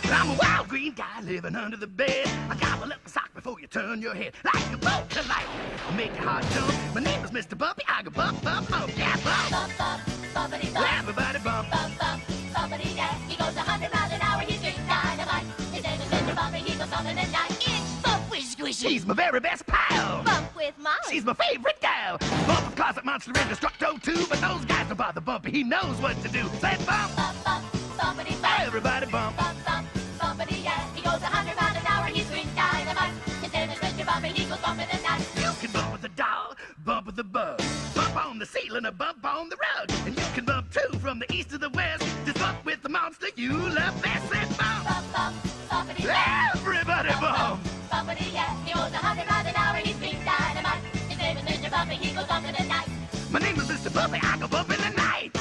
I'm a wild green guy living under the bed. I gobble up a sock before you turn your head. Like a bolt to life, make your heart jump. My name is Mr. Bumpy. I go bump, bump, bump, yeah, bump. Bump, bump, bumpity bump. Everybody bump. Bump, bump, bumpity, yeah. He goes 100 miles an hour, he's big dynamite. His name is Mr. Bumpy, he goes bumping at night. It's Bump with Squishy. She's my very best pal. Bump with Molly. She's my favorite gal. Bump, closet monster, indestructo too. But those guys don't bother Bumpy. He knows what to do. Say bump. Bump, bump, bumpity bump. Everybody bump. Bump, bump, bumpity, yeah. He goes 100 miles an hour, he's big dynamite. His name is Mr. Bumpy, he goes bumping at night. You can bump with a doll, bump with a bug. Bump on the ceiling or bump on the rug. And you can bump too from the east to the west. Just bump with the monster you love best. Say bump. Bump, bump, bumpity bump. Everybody bump. Bumpity, yeah. He goes 100 miles an hour, he's big dynamite. His name is Mr. Bumpy, he goes bumping at night. My name is Mr. Bumpy. I go bump in the night.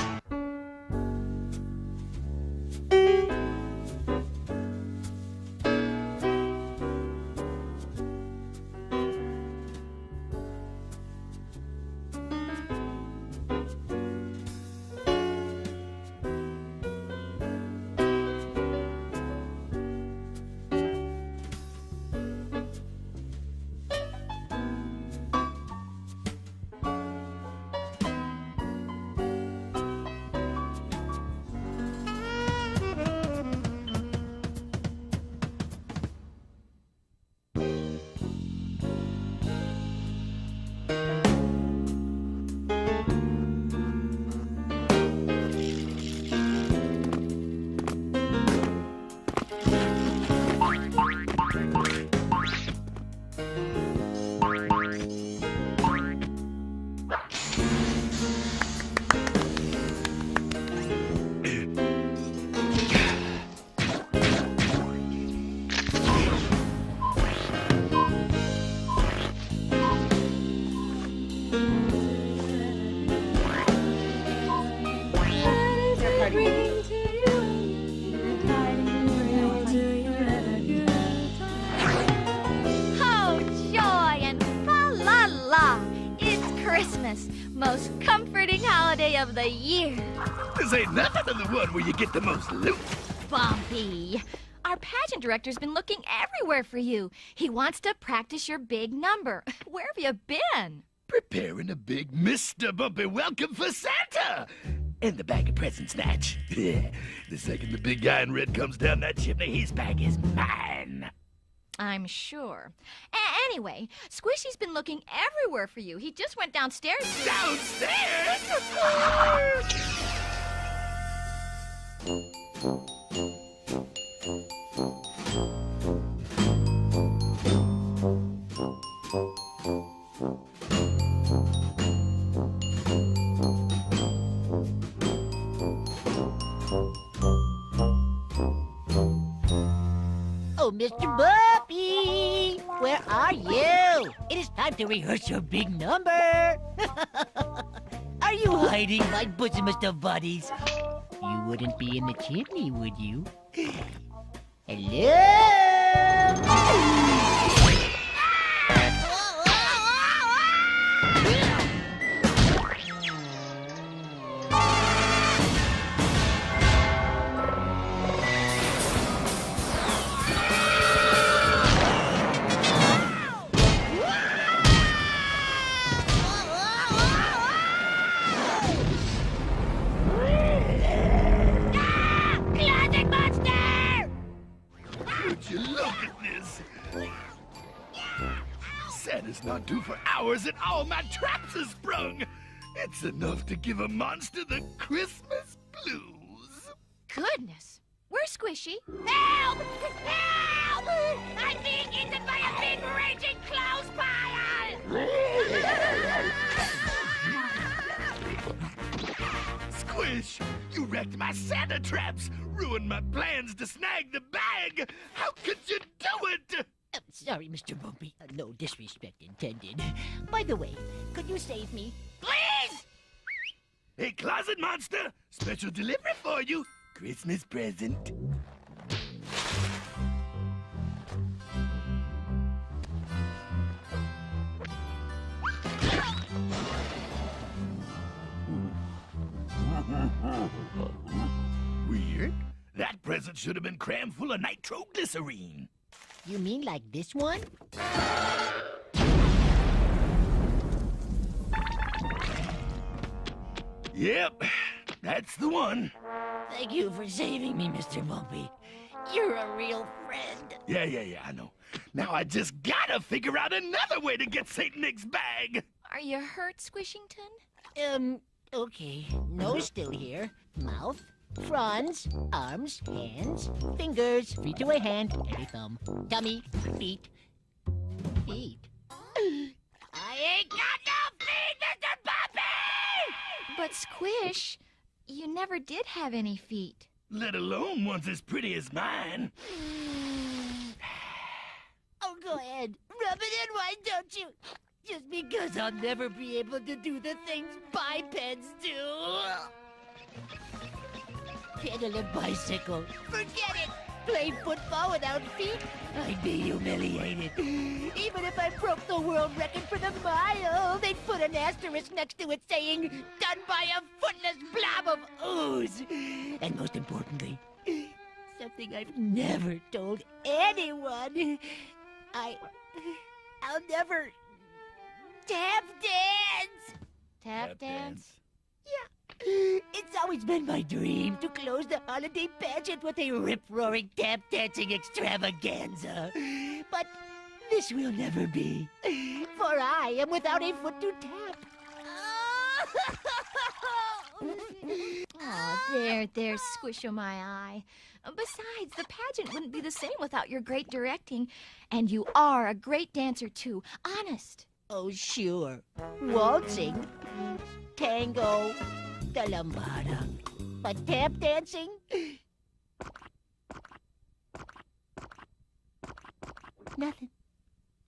Oh, joy and fa-la-la! It's Christmas, most comforting holiday of the year. This ain't nothing to the one where you get the most loot. Bumpy, our pageant director's been looking everywhere for you. He wants to practice your big number. Where have you been? Preparing a big Mr. Bumpy welcome for Santa. And the bag of presents snatch. The second the big guy in red comes down that chimney, his bag is mine. I'm sure. Anyway, Squishy's been looking everywhere for you. He just went downstairs. Downstairs? Oh, Mr. Bumpy! Where are you? It is time to rehearse your big number. Are you hiding, my bosomest of buddies? You wouldn't be in the chimney, would you? Hello? Closet monster! Would you look at this? Santa's not due for hours and all my traps are sprung. It's enough to give a monster the Christmas blues. Goodness. Where's Squishy? Help! Help! I'm being eaten by a big raging clothes pile! Squish, you wrecked my Santa traps, ruined my plans to snag the bag. How could you do it? Sorry, Mr. Bumpy. No disrespect intended. By the way, could you save me? Please! Hey, closet monster, special delivery for you. Christmas present. Weird. That present should have been crammed full of nitroglycerine. You mean like this one? Yep, that's the one. Thank you for saving me, Mr. Bumpy. You're a real friend. Yeah, I know. Now I just gotta figure out another way to get St. Nick's bag. Are you hurt, Squishington? Okay. Nose still here. Mouth, fronds, arms, hands, fingers, free to a hand, and a thumb. Tummy, feet. Feet. I ain't got no feet, Mr. Bumpy! But Squish, you never did have any feet. Let alone ones as pretty as mine. Oh, go ahead. Rub it in, why don't you? Just because I'll never be able to do the things bipeds do. Pedal a bicycle. Forget it. Play football without feet? I'd be humiliated. Even if I broke the world record for the mile, they'd put an asterisk next to it saying, done by a footless blob of ooze. And most importantly, something I've never told anyone. I'll never tap dance. Tap dance? Yeah. It's always been my dream to close the holiday pageant with a rip-roaring tap dancing extravaganza. But this will never be, for I am without a foot to tap. Oh, there, Squish-o-my eye. Besides, the pageant wouldn't be the same without your great directing. And you are a great dancer, too. Honest. Oh, sure. Waltzing, tango, the lambada. But tap dancing? Nothing.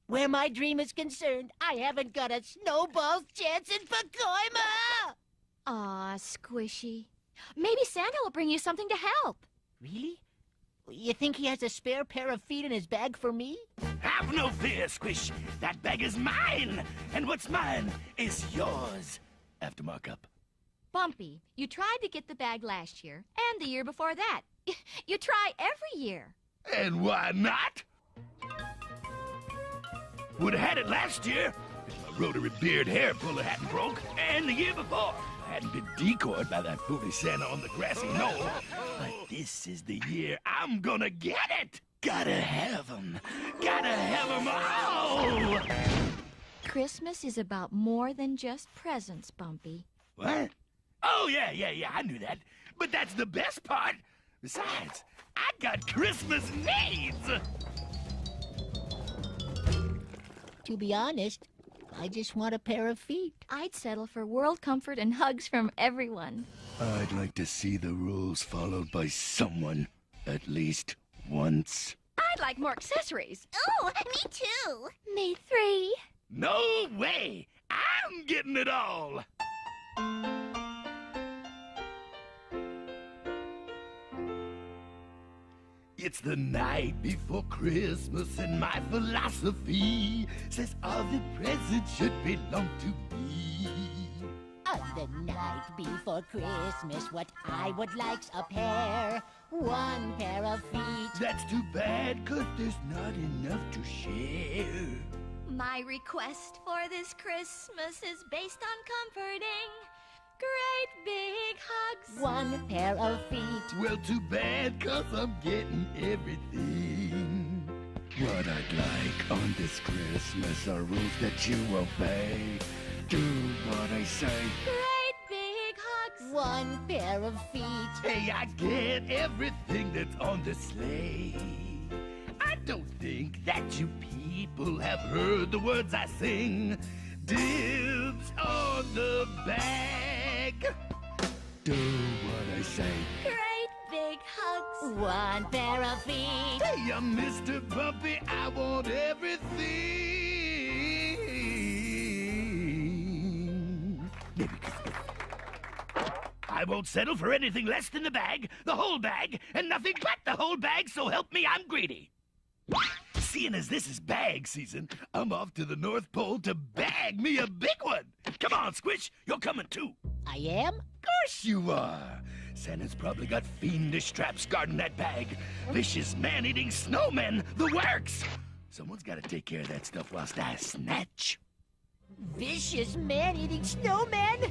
Where my dream is concerned, I haven't got a snowball's chance in Pacoima! Aw, Squishy. Maybe Santa will bring you something to help. Really? You think he has a spare pair of feet in his bag for me? Have no fear, Squish. That bag is mine. And what's mine is yours. After markup. Bumpy, you tried to get the bag last year, and the year before that. You try every year. And why not? Would have had it last year if my rotary beard hair puller hadn't broke, and the year before I hadn't been decoyed by that foolish Santa on the grassy knoll. But this is the year I'm gonna get it. Gotta have 'em. Gotta have 'em all. Christmas is about more than just presents, Bumpy. What? Oh, yeah, I knew that. But that's the best part. Besides, I got Christmas needs. To be honest, I just want a pair of feet. I'd settle for world comfort and hugs from everyone. I'd like to see the rules followed by someone, at least once. I'd like more accessories. Oh, me too. Me 3. No way! I'm getting it all! It's the night before Christmas, and my philosophy says all the presents should belong to me. On the night before Christmas, what I would like's a pair. One pair of feet. That's too bad, 'cause there's not enough to share. My request for this Christmas is based on comforting great big hugs. One pair of feet. Well, too bad, 'cause I'm getting everything. What I'd like on this Christmas are rules that you obey. Do what I say. Great big hugs. One pair of feet. Hey, I get everything that's on the sleigh. I don't think that you people have heard the words I sing. Dibs on the bag. Do what I say. Great big hugs. One pair of feet. Hey, I'm Mr. Bumpy, I want everything. I won't settle for anything less than the bag, the whole bag, and nothing but the whole bag, so help me, I'm greedy. Seeing as this is bag season, I'm off to the North Pole to bag me a big one. Come on, Squish, you're coming too. I am? Of course you are. Santa's probably got fiendish traps guarding that bag. Vicious man-eating snowmen, the works! Someone's gotta take care of that stuff whilst I snatch. Vicious man-eating snowmen?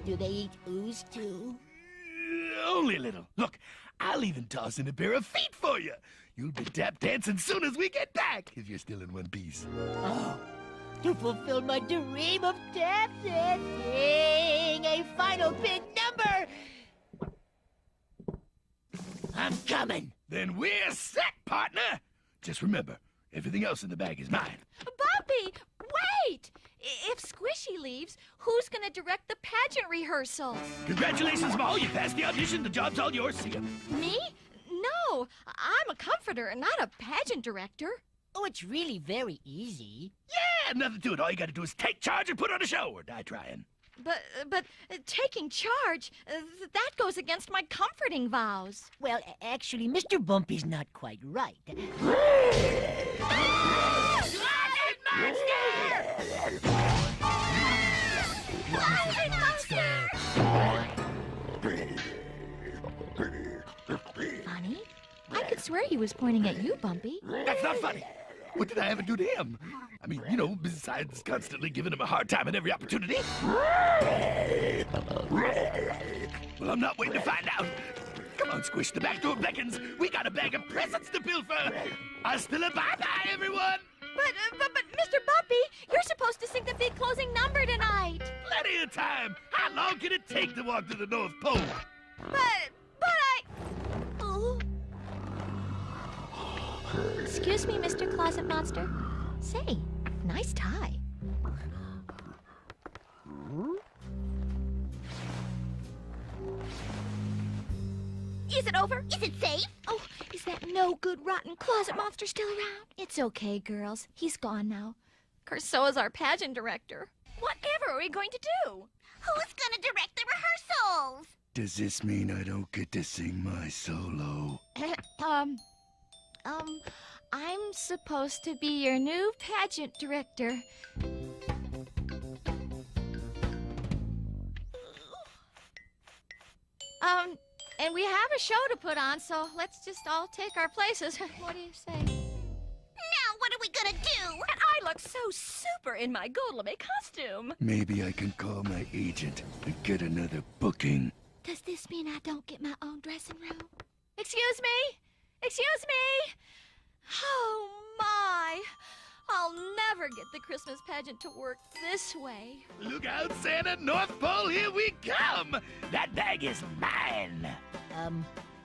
Do they eat ooze, too? Only a little. Look, I'll even toss in a pair of feet for you. You'll be tap dancing soon as we get back, if you're still in one piece. Oh, to fulfill my dream of tap dancing, a final big number! I'm coming. Then we're set, partner. Just remember, everything else in the bag is mine. Bumpy, wait! If Squishy leaves, who's gonna direct the pageant rehearsal? Congratulations, Maul. You passed the audition. The job's all yours. See ya. Me? No, I'm a comforter, not a pageant director. Oh, it's really very easy. Yeah, nothing to it. All you gotta do is take charge and put on a show, or die trying. But taking charge, that goes against my comforting vows. Well, actually, Mr. Bumpy's not quite right. Funny? I could swear he was pointing at you, Bumpy. That's not funny. What did I ever do to him? I mean, you know, besides constantly giving him a hard time at every opportunity. Well, I'm not waiting to find out. Come on, Squish, the back door beckons. We got a bag of presents to pilfer. Hasta la bye-bye, everyone. But, Mr. Bumpy, you're supposed to sing the big closing number tonight. Plenty of time. How long can it take to walk to the North Pole? But I... Oh. Excuse me, Mr. Closet Monster. Say, nice tie. Is it over? Is it safe? Oh, is that no good rotten closet monster still around? It's okay, girls. He's gone now. Of course, so is our pageant director. Whatever are we going to do? Who's gonna direct the rehearsals? Does this mean I don't get to sing my solo? I'm supposed to be your new pageant director. And we have a show to put on, so let's just all take our places. What do you say? Now what are we gonna do? And I look so super in my gold lame costume. Maybe I can call my agent and get another booking. Does this mean I don't get my own dressing room? Excuse me? Excuse me? Oh, my. I'll never get the Christmas pageant to work this way. Look out, Santa! North Pole, here we come! That bag is mine!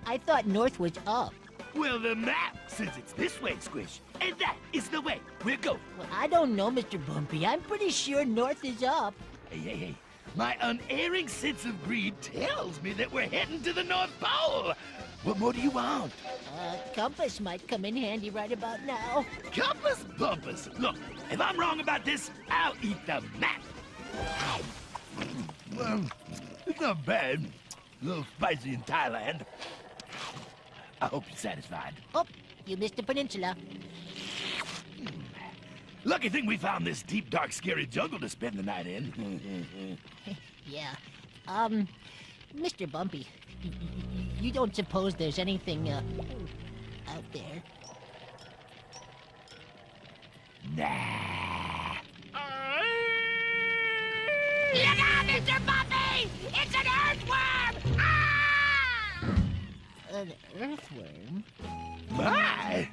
I thought North was up. Well, the map says it's this way, Squish. And that is the way we're going. Well, I don't know, Mr. Bumpy. I'm pretty sure North is up. Hey. My unerring sense of greed tells me that we're heading to the North Pole. What more do you want? Compass might come in handy right about now. Compass bumpus. Look, if I'm wrong about this, I'll eat the map. Well, it's not bad. A little spicy in Thailand. I hope you're satisfied. Oh, you missed the peninsula. Lucky thing we found this deep, dark, scary jungle to spend the night in. Yeah. Mr. Bumpy, you don't suppose there's anything, out there? Nah. Look out, Mr. Bumpy! It's an earthworm! Ah! An earthworm? My!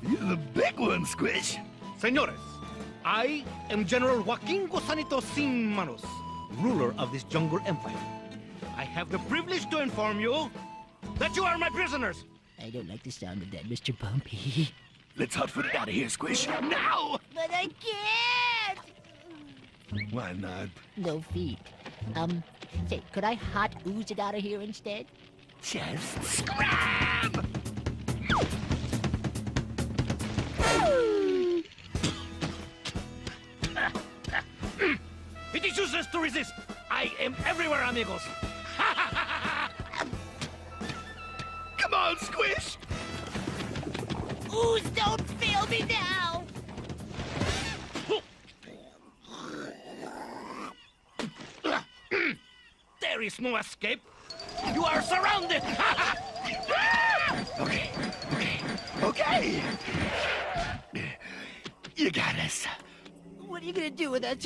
These are the big ones, Squish. Señores, I am General Joaquin Gosanito Sin Manos, ruler of this jungle empire. I have the privilege to inform you that you are my prisoners. I don't like the sound of that, Mr. Bumpy. Let's hot-foot it out of here, Squish. Now! But I can't! Why not? No feet. Say, could I hot ooze it out of here instead? Just scram! It is useless to resist. I am everywhere, amigos. Come on, Squish! Ooze, don't fail me now! There is no escape. You are surrounded! Okay. You got us. What are you gonna do with us?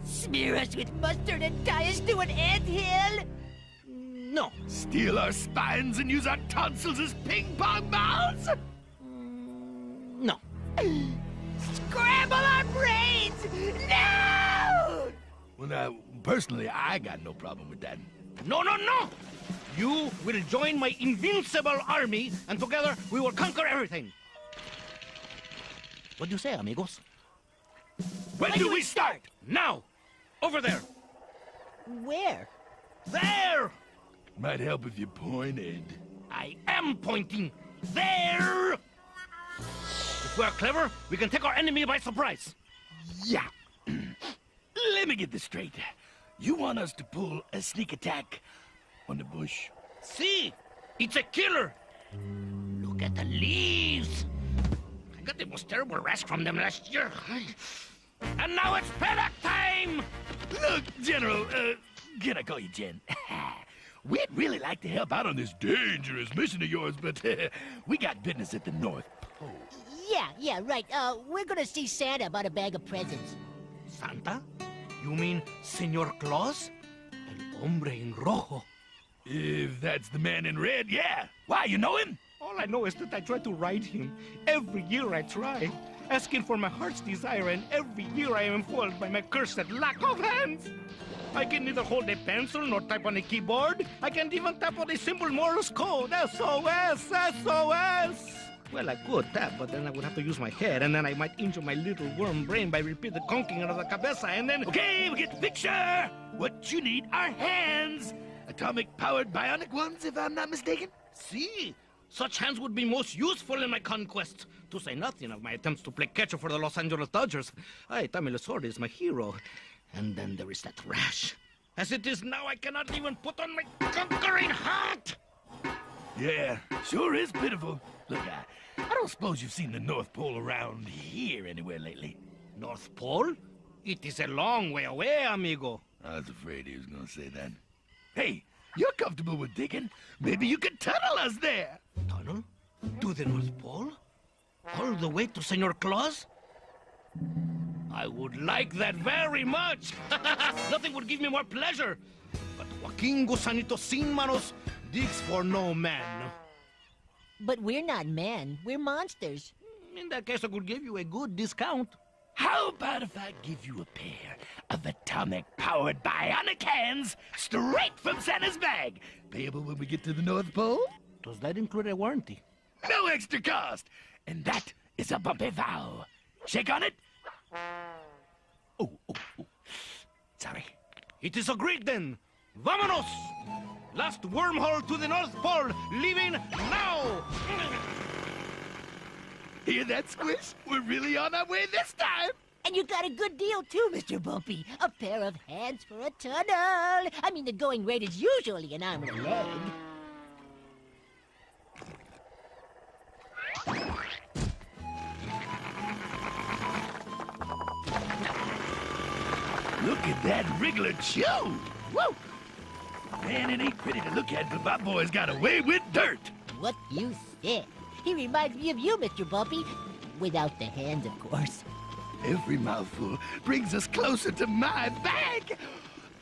Smear us with mustard and tie us to an anthill? No. Steal our spines and use our tonsils as ping pong balls? No. Scramble our brains! No! Well, now, personally, I got no problem with that. No! You will join my invincible army, and together we will conquer everything. What do you say, amigos? When do we start? Now! Over there! Where? There! Might help if you pointed. I am pointing. There! If we are clever, we can take our enemy by surprise. Yeah. Let me get this straight. You want us to pull a sneak attack on the bush? See? It's a killer! Look at the leaves! I got the most terrible rash from them last year. And now it's paddock time! Look, General, can I call you Jen? We'd really like to help out on this dangerous mission of yours, but we got business at the North Pole. Yeah, right. We're gonna see Santa about a bag of presents. Santa? You mean Señor Claus? El hombre en rojo. If that's the man in red, yeah. Why, you know him? All I know is that I try to ride him. Every year I try, asking for my heart's desire, and every year I am foiled by my cursed lack of hands. I can neither hold a pencil nor type on a keyboard. I can't even tap on a simple Morse code. SOS! SOS! Well, I could tap, but then I would have to use my head, and then I might injure my little worm brain by repeated conking of the cabeza, and then... Okay, we get the picture. What you need are hands. Atomic-powered bionic ones, if I'm not mistaken. See? Such hands would be most useful in my conquest. To say nothing of my attempts to play catcher for the Los Angeles Dodgers. Tommy Lasorda is my hero. And then there is that rash. As it is now, I cannot even put on my conquering hat! Yeah, sure is pitiful. Look, I don't suppose you've seen the North Pole around here anywhere lately. North Pole? It is a long way away, amigo. I was afraid he was going to say that. Hey, you're comfortable with digging. Maybe you could tunnel us there. Tunnel? To the North Pole? All the way to Señor Claus? I would like that very much. Nothing would give me more pleasure. But Joaquin Gusanito Sin Manos digs for no man. But we're not men. We're monsters. In that case, I could give you a good discount. How about if I give you a pair of atomic-powered bionic hands straight from Santa's bag? Payable when we get to the North Pole? Does that include a warranty? No extra cost. And that is a bumpy vow. Shake on it. Oh. Sorry. It is agreed then. Vámonos! Last wormhole to the North Pole, leaving now! Hear that, Squish? We're really on our way this time. And you got a good deal, too, Mr. Bumpy. A pair of hands for a tunnel. I mean, the going rate is usually an arm and a leg. Look at that wriggler chew. Woo! Man, it ain't pretty to look at, but my boy's got away with dirt. What you said. He reminds me of you, Mr. Bumpy. Without the hands, of course. Every mouthful brings us closer to my bag.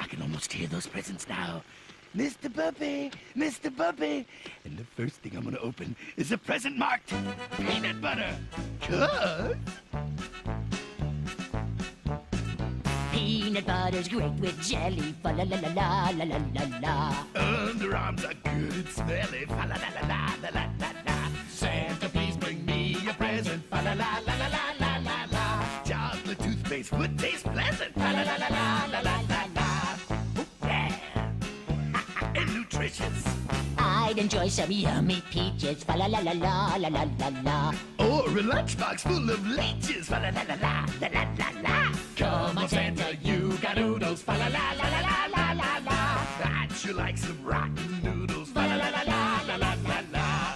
I can almost hear those presents now. Mr. Bumpy, Mr. Bumpy. And the first thing I'm gonna open is a present marked peanut butter. 'Cause Peanut butter's great with jelly. Fa la la la la la la la la. underarms are good and smelly. Fa la la la la la la la la. Santa, please bring me a present. Fa la la la la la la la la. Chocolate toothpaste would taste pleasant. Fa la la la la la la la la. Oh, yeah. And nutritious. I'd enjoy some yummy peaches. Fa la la la la la la la la. Or a lunchbox full of leeches. Fa la la la la la la la la. Come on, Santa, you got oodles. Fa la la la la la la la la. I'd sure like some rotten noodles. Fa la la la la la la la la.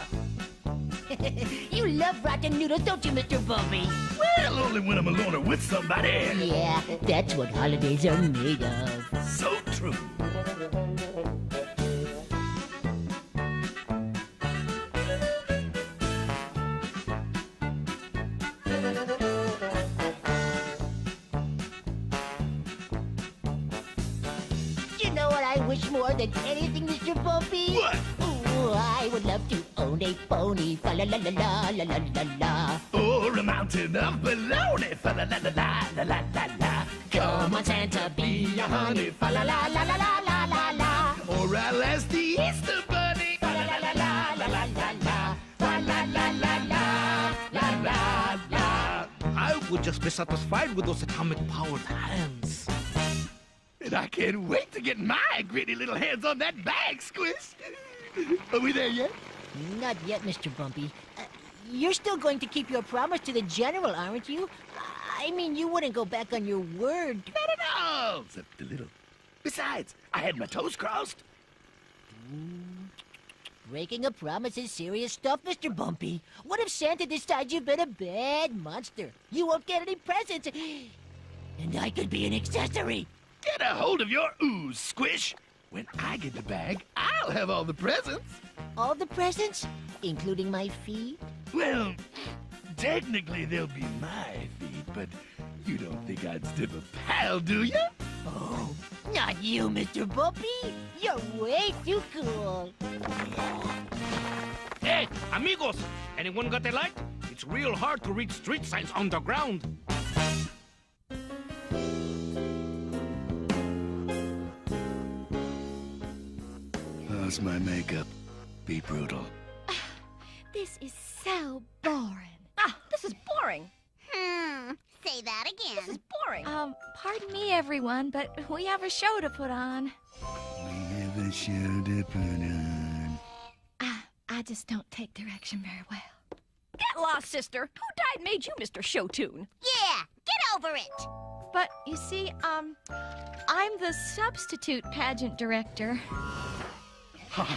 You love rotten noodles, don't you, Mr. Bumpy? Well, only when I'm alone or with somebody. Yeah, that's what holidays are made of. So true. wish more than anything, Mr. Bumpy? What? Ooh, I would love to own a pony. Fa la la la la la la la la. Or a mountain of baloney. Fa la la la la la la la la. Come on, Santa, be a honey. Fa la la la la la la la la. Or I'll ask the Easter Bunny. Fa la la la la la la la la. Fa la la la la la la la. I would just be satisfied with those atomic-powered hands. And I can't wait to get my gritty little hands on that bag, Squish. Are we there yet? Not yet, Mr. Bumpy. You're still going to keep your promise to the General, aren't you? I mean, you wouldn't go back on your word. Not at all, except a little. Besides, I had my toes crossed. Breaking a promise is serious stuff, Mr. Bumpy. What if Santa decides you've been a bad monster? You won't get any presents, and I could be an accessory. Get a hold of your ooze, Squish. When I get the bag, I'll have all the presents. All the presents? Including my feet? Well, technically they'll be my feet, but you don't think I'd stiff a pal, do you? Oh, not you, Mr. Bumpy. You're way too cool. Hey, amigos! Anyone got a light? It's real hard to read street signs underground. How's my makeup? Be brutal. This is so boring. This is boring. Say that again. This is boring. Pardon me, everyone, but we have a show to put on. We have a show to put on. I just don't take direction very well. Get lost, sister. Who died made you Mr. Showtune? Yeah, get over it. But you see, I'm the substitute pageant director. If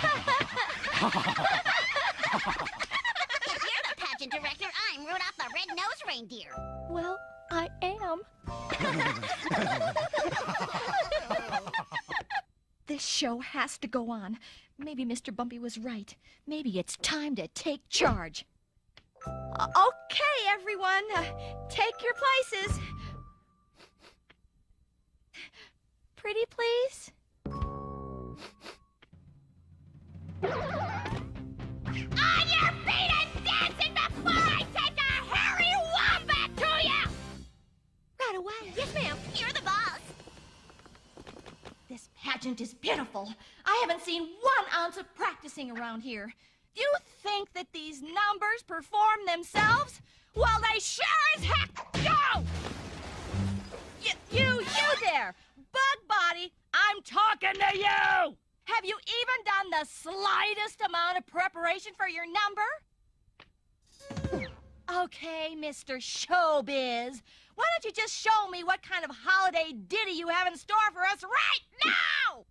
you're the pageant director, I'm Rudolph the Red-Nosed Reindeer. Well, I am. This show has to go on. Maybe Mr. Bumpy was right. Maybe it's time to take charge. Okay, everyone, take your places. Pretty please? On your feet and dancing before I take a hairy wombat to you! Right away. Yes, ma'am. You're the boss. This pageant is pitiful. I haven't seen 1 ounce of practicing around here. Do you think that these numbers perform themselves? Well, they sure as heck do! You there! Bug body, I'm talking to you! Have you even done the slightest amount of preparation for your number? Okay, Mr. Showbiz. Why don't you just show me what kind of holiday ditty you have in store for us right now?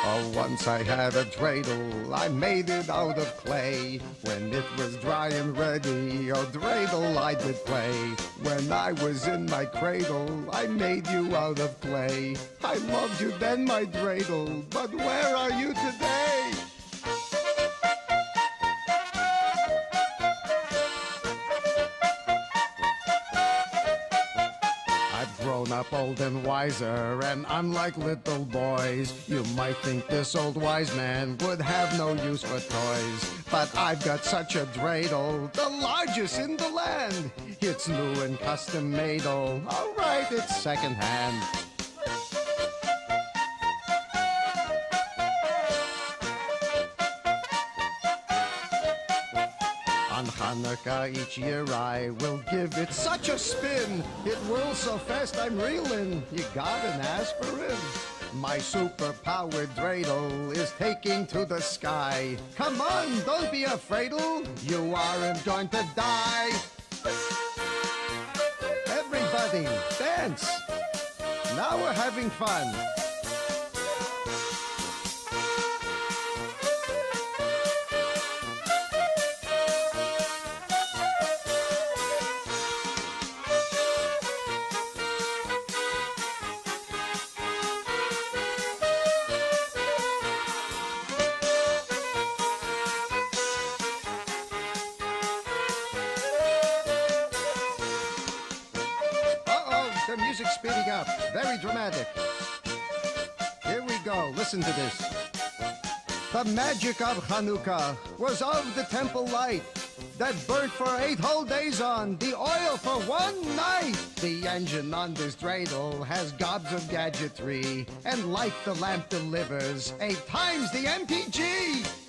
Oh, once I had a dreidel, I made it out of clay. When it was dry and ready, oh dreidel I did play. When I was in my cradle, I made you out of clay. I loved you then, my dreidel, but where are you today? Grown up old and wiser, and unlike little boys, you might think this old wise man would have no use for toys. But I've got such a dreidel, the largest in the land. It's new and custom made, all right, it's secondhand. On Hanukkah each year I will give it such a spin. It whirls so fast I'm reeling. You got an aspirin? My super-powered dreidel is taking to the sky. Come on, don't be afraid'l. You aren't going to die. Everybody, dance. Now we're having fun. her music speeding up. Very dramatic. Here we go. Listen to this. The magic of Hanukkah was of the temple light that burnt for 8 whole days on the oil for 1 night. The engine on this dreidel has gobs of gadgetry, and like the lamp delivers 8 times the MPG.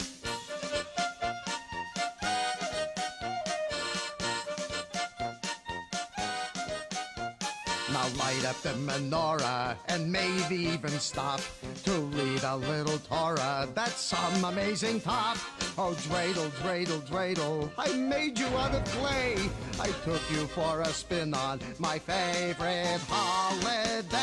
Now light up the menorah and maybe even stop to read a little Torah. That's some amazing top. Oh, dreidel, dreidel, dreidel, I made you out of clay. I took you for a spin on my favorite holiday.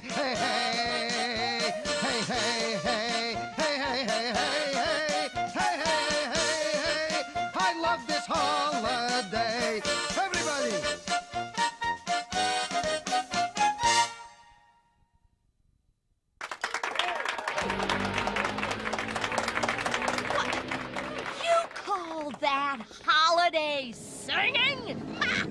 Hey, hey, hey, hey, hey, hey, hey, hey, hey, hey, hey, hey, hey. I love this holiday. Everybody. That holiday singing? Ha!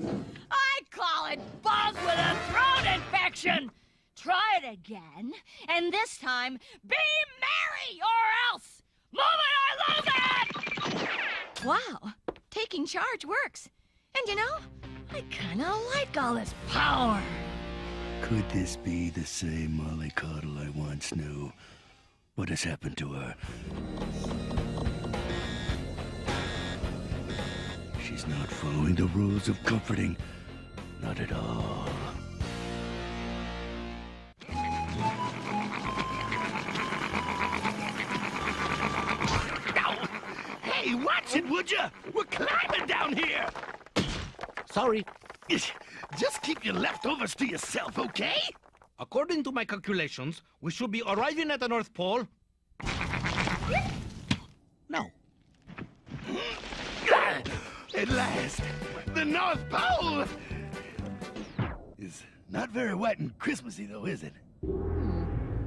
I call it bug with a throat infection. Try it again, and this time be merry or else. Move it or lose it! Wow, taking charge works. And you know, I kind of like all this Power. Could this be the same Molly Coddle I once knew? What has happened to her? She's not following the rules of comforting. Not at all. Ow! Hey, watch it, would ya? We're climbing down here! Sorry. Just keep your leftovers to yourself, okay? According to my calculations, we should be arriving at the North Pole. No. At last, the North Pole! Is not very white and Christmassy, though, is it?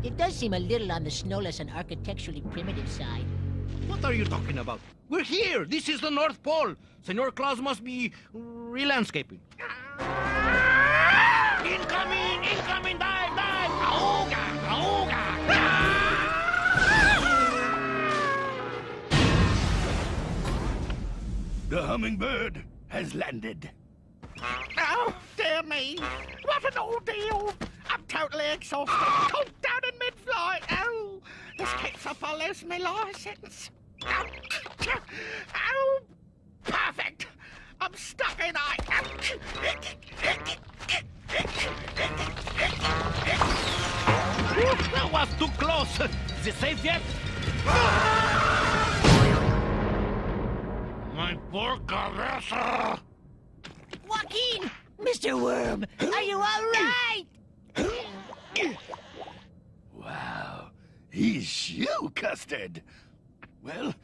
It does seem a little on the snowless and architecturally primitive side. What are you talking about? We're here. This is the North Pole. Senor Claus must be re-landscaping. Incoming! Incoming! Dive! Dive! Auga! Auga! The hummingbird has landed. Oh, dear me. What an ordeal. I'm totally exhausted. Caught down in mid-flight. Oh, this kicks off I'll lose my license. Oh, perfect. I'm stuck in That was too close. Is it safe yet? My poor cabeza. Joaquin! Mr. Worm, are you all right? Wow, he's you, Custard. Well,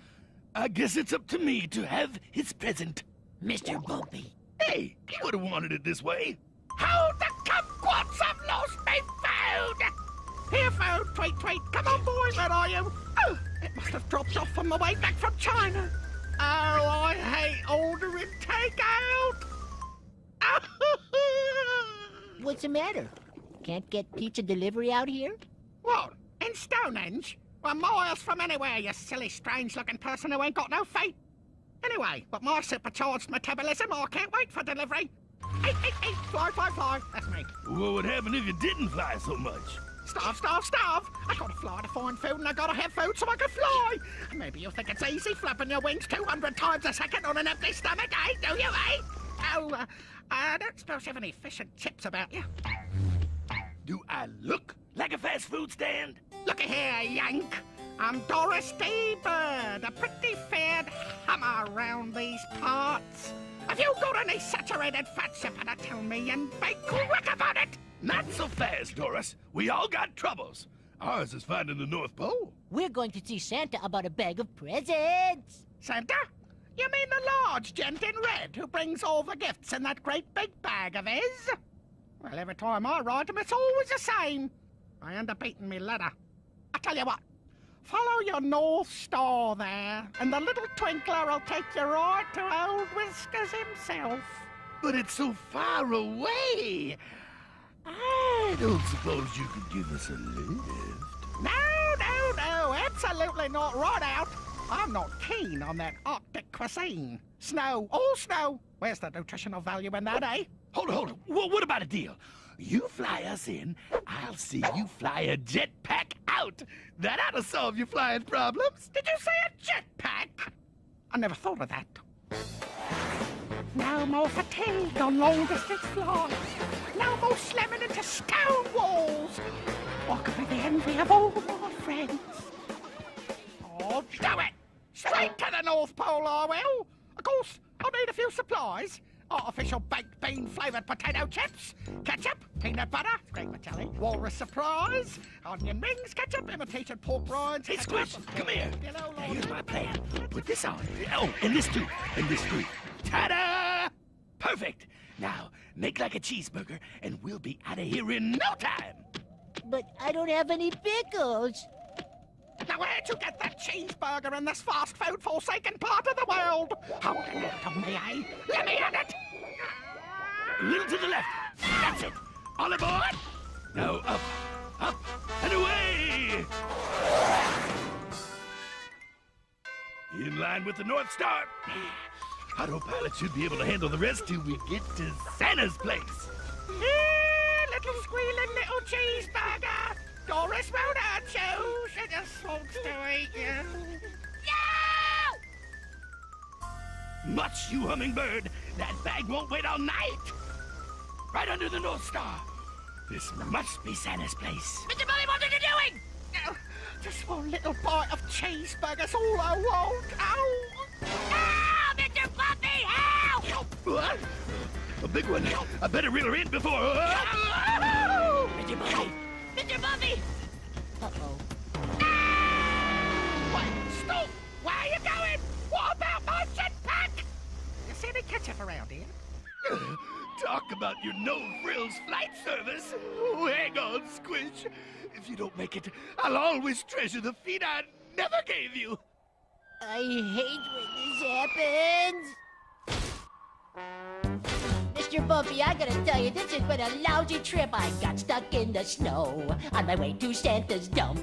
I guess it's up to me to have his present. Mr. Bumpy. Hey, he would have wanted it this way. Hold the kumquats, I've lost my food. Here, food, tweet, tweet. Come on, boys, where are you? Oh, it must have dropped off on my way back from China. Oh, I hate ordering takeout. What's the matter? Can't get pizza delivery out here? What? In Stonehenge? Well, miles from anywhere, you silly, strange-looking person who ain't got no feet. Anyway, but my supercharged metabolism, I can't wait for delivery. Eat, eat, eat, fly, fly, fly. That's me. What would happen if you didn't fly so much? Starve, starve, starve. I gotta fly to find food, and I gotta have food so I can fly. Maybe you think it's easy flapping your wings 200 times a second on an empty stomach, eh? Do you, eh? Oh, I don't suppose you have any fish and chips about you. Do I look like a fast food stand? Looky here, Yank. I'm Doris D-Bird, a pretty fair hammer around these parts. Have you got any saturated fats you better tell me and be quick about it? Not so fast, Doris. We all got troubles. Ours is finding the North Pole. We're going to see Santa about a bag of presents. Santa? You mean the large gent in red who brings all the gifts in that great big bag of his? Well, every time I ride him, it's always the same. I end up eating me leather. I tell you what, follow your North Star there, and the little twinkler will take you right to old Whiskers himself. But it's so far away. I don't suppose you could give us a lift. No, absolutely not. Right out. I'm not keen on that Arctic cuisine. Snow, all snow. Where's the nutritional value in that, eh? Hold on. Well, what about a deal? You fly us in, I'll see you fly a jetpack out. That ought to solve your flying problems. Did you say a jetpack? I never thought of that. No more fatigue on long-distance flights. No more slamming into stone walls. I could be the envy of all my friends. Oh, do it! Straight to the North Pole, I will. Of course, I'll need a few supplies. Artificial baked bean flavoured potato chips, ketchup, peanut butter, scrape jelly, walrus surprise, onion rings, ketchup, imitated pork rinds. Hey, Squish, come here. Now, here's my plan. Put this on. Oh, and this too. And this too. Ta-da! Perfect. Now, make like a cheeseburger, and we'll be out of here in no time. But I don't have any pickles. Now, where'd you get that cheeseburger in this fast food forsaken part of the world? Hold it out to me, eh? Let me at it! A little to the left. That's it. All aboard. Now up, and away! In line with the North Star. Autopilot should be able to handle the rest till we get to Santa's place. Little squealing little cheeseburger! Doris won't hurt you. She just wants to eat you. No! Much, you hummingbird. That bag won't wait all night. Right under the North Star. This must be Santa's place. Mr. Bumpy, what are you doing? Oh, just one little bite of cheeseburger's all I want. Ow! Help! Mr. Bumpy, help! What? A big one. I better reel her in before... Mr. Bumpy! Mr. Bumpy! Uh-oh. Wait, stop! Where are you going? What about my jetpack? You see any ketchup around here? Talk about your no-frills flight service. Oh, hang on, Squish. If you don't make it, I'll always treasure the feet I never gave you. I hate when this happens. Mr. Bumpy, I gotta tell you, this has been a lousy trip. I got stuck in the snow on my way to Santa's dump.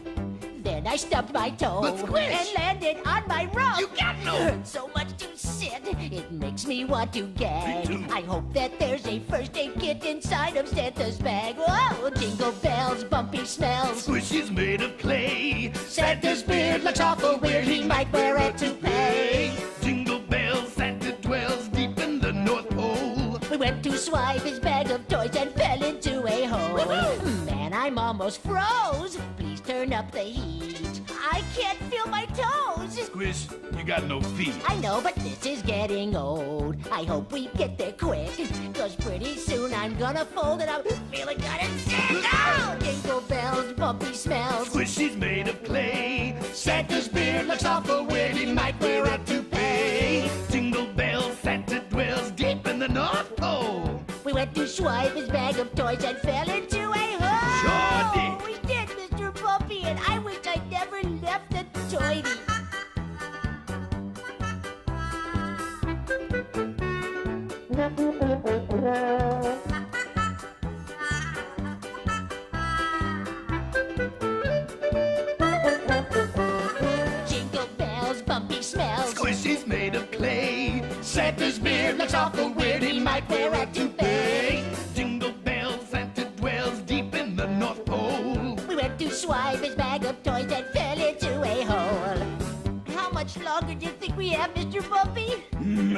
Then I stubbed my toe But Squish! and landed on my rump. You got no... Hurts so much to sit, it makes me want to gag. Me too. I hope that there's a first aid kit inside of Santa's bag. Whoa, jingle bells, Bumpy smells. Squish is made of clay. Santa's beard looks awful weird, he might wear a toupee. Jingle bells, Santa dwells deep in the North Pole. We went to swipe his bag of toys and fell into a hole. Man, I'm almost froze. Please turn up the heat. I can't feel my toes. Squish, you got no feet. I know, but this is getting old. I hope we get there quick, cause pretty soon I'm gonna fold and I'm feeling good and sick. Oh, jingle bells, Bumpy smells. Squishy's made of clay. Santa's beard looks awful weird. He might wear a toupee. Jingle bells, Santa dwells deep in the North Pole. We went to swipe his bag of toys and fell into a hole. Sure did. We did, Mr. Bumpy, and I wish I'd never left the toity. Jingle bells, Bumpy smells. Squishy's made of clay. Santa's beard looks awful weird. He might wear a toupee. Jingle bells, Santa dwells deep in the North Pole. We went to swipe his bag of toys and fell into a hole. How much longer do you think we have, Mr. Bumpy?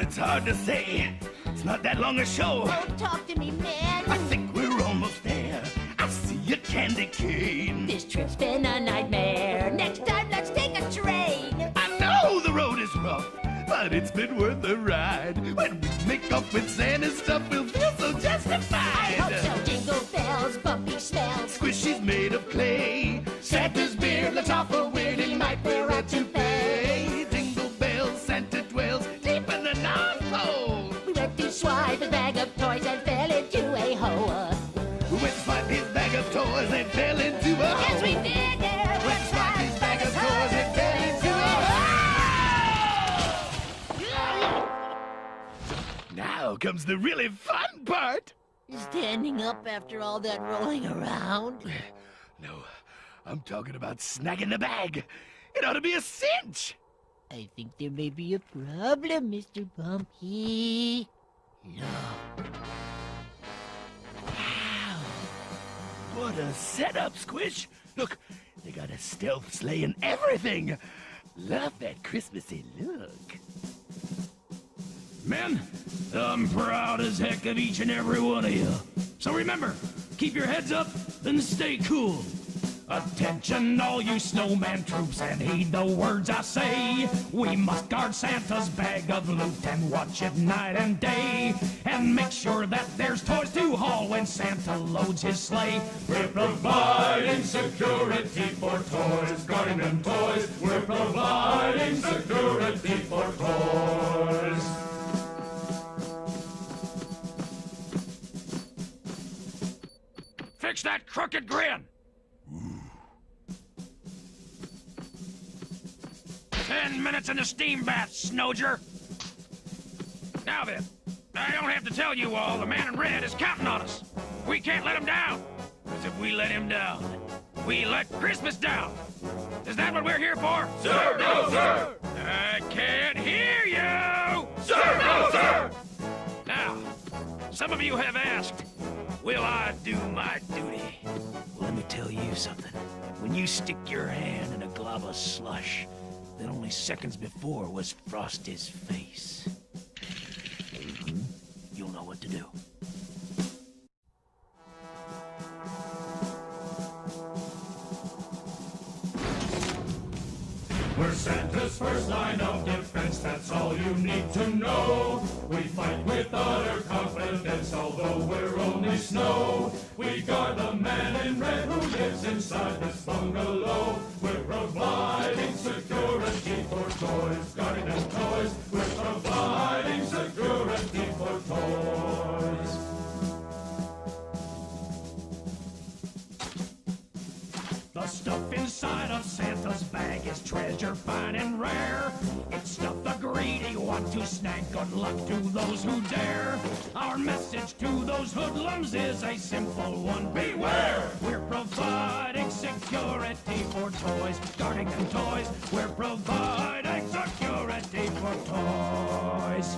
It's hard to say. It's not that long a show. Oh, talk to me, man. I think we're almost there. I see a candy cane. This trip's been a nightmare. Next time, let's take a train. I know the road is rough, but it's been worth the ride. When we make up with Santa's stuff, we'll feel so justified. I hope so. Jingle bells, Bumpy smells. Squishy's made of clay. Santa's beard looks awful weird. He might wear a toupee. Jingle bells, Santa dwells deep in the North Pole. We went to swipe his bag of toys and fell into a hole. We went to swipe his bag of toys and fell into a hole. Yes, we did. Yeah. Went to swipe his bag of toys and fell into a hole. Now comes the really fun part. Standing up after all that rolling around? No, I'm talking about snagging the bag. It ought to be a cinch. I think there may be a problem, Mr. Bumpy. No. Wow. What a setup, Squish. Look, they got a stealth sleigh and everything. Love that Christmassy look. Men, I'm proud as heck of each and every one of you. So remember, keep your heads up and stay cool. Attention, all you snowman troops, and heed the words I say. We must guard Santa's bag of loot and watch it night and day. And make sure that there's toys to haul when Santa loads his sleigh. We're providing security for toys, guarding them toys. We're providing security for toys. Fix that crooked grin. 10 minutes in the steam bath, Snowger. Now then, I don't have to tell you all, the man in red is counting on us. We can't let him down. Because if we let him down, we let Christmas down. Is that what we're here for? Sir, no, sir! I can't hear you! Sir, no, sir! Now, some of you have asked, will I do my duty? Well, let me tell you something. When you stick your hand in a glob of slush, that only seconds before was Frosty's face, you'll know what to do. We're Santa's first line of defense, that's all you need to know. We fight with utter confidence, although we're only snow. We guard the man in red who lives inside this bungalow. We're providing security for toys, guarding them toys. We're providing security for toys. The stuff inside of Santa's bag is treasure fine and rare. It's stuff the greedy want to snag. Good luck to those who dare. Our message to those hoodlums is a simple one. Beware! We're providing security for toys. Guarding them toys. We're providing security for toys.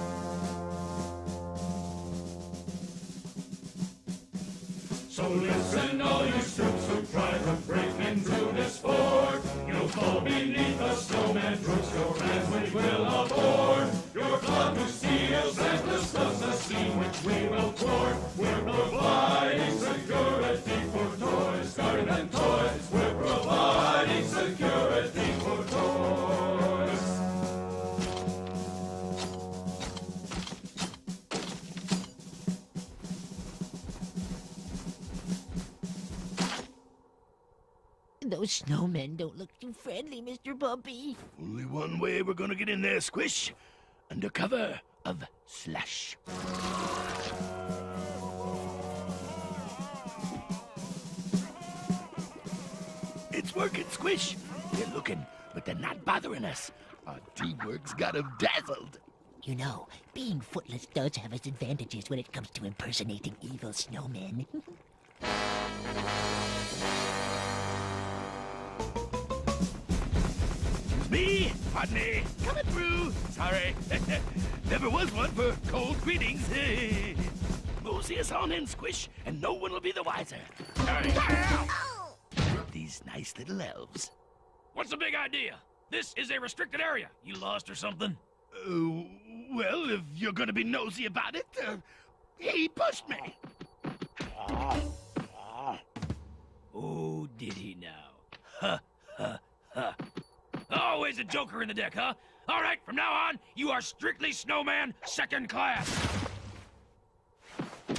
So listen, all you troops who try to break into this fort. You'll fall beneath the snowman troops, your hands we will aboard. Your flood to steal, Santa stuffs the scene which we will thwart. We're providing security for toys, guarding them toys. We're providing security for toys. Those snowmen don't look too friendly, Mr. Bumpy. Only one way we're gonna get in there, Squish. Under cover of slush. It's working, Squish. They're looking, but they're not bothering us. Our teamwork's got them dazzled. You know, being footless does have its advantages when it comes to impersonating evil snowmen. Me? Pardon me. Coming through. Sorry. Never was one for cold greetings. Mosey us on in, Squish, and no one will be the wiser. These nice little elves. What's the big idea? This is a restricted area. You lost or something? Well, if you're gonna be nosy about it, he pushed me. Oh, did he now? Ha, ha, ha. Always a joker in the deck, huh? All right, from now on, you are strictly snowman second class. Of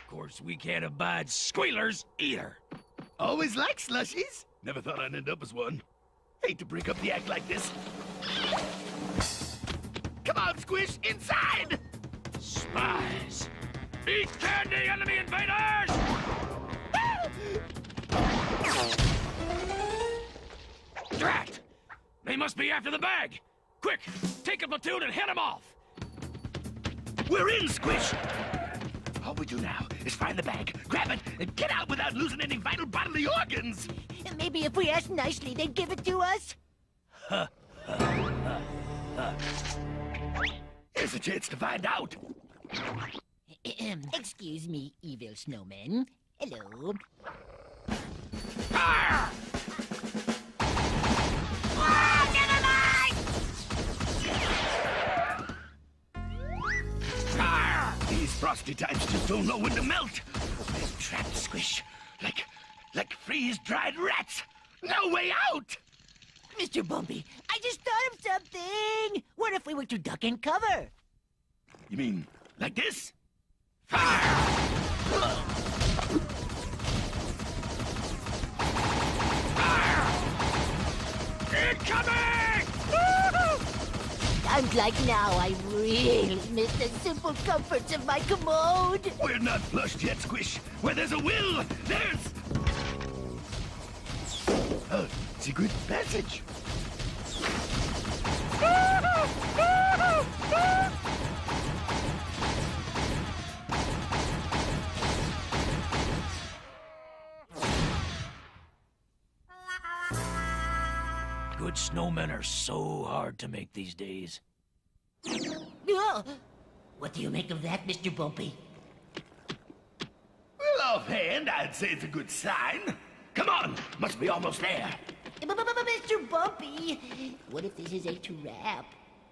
course, we can't abide squealers either. Always liked slushies. Never thought I'd end up as one. Hate to break up the act like this. Come on, Squish, inside! Spies! Eat candy, enemy invaders! Drat! They must be after the bag! Quick, take a platoon and head them off! We're in, Squish! All we do now is find the bag, grab it, and get out without losing any vital bodily organs! Maybe if we ask nicely, they'd give it to us? Here's a chance to find out. Excuse me, evil snowman. Hello. Fire! Fire! These frosty times just don't know when to melt. We're trapped, Squish. Like freeze-dried rats. No way out! Mr. Bumpy, I just thought of something. What if we were to duck and cover? You mean like this? Fire! Incoming! Times like now, I really miss the simple comforts of my commode. We're not flushed yet, Squish. Where there's a will, there's a secret passage. Good snowmen are so hard to make these days. What do you make of that, Mr. Bumpy? Well, offhand, I'd say it's a good sign. Come on, must be almost there. Mr. Bumpy, what if this is a trap?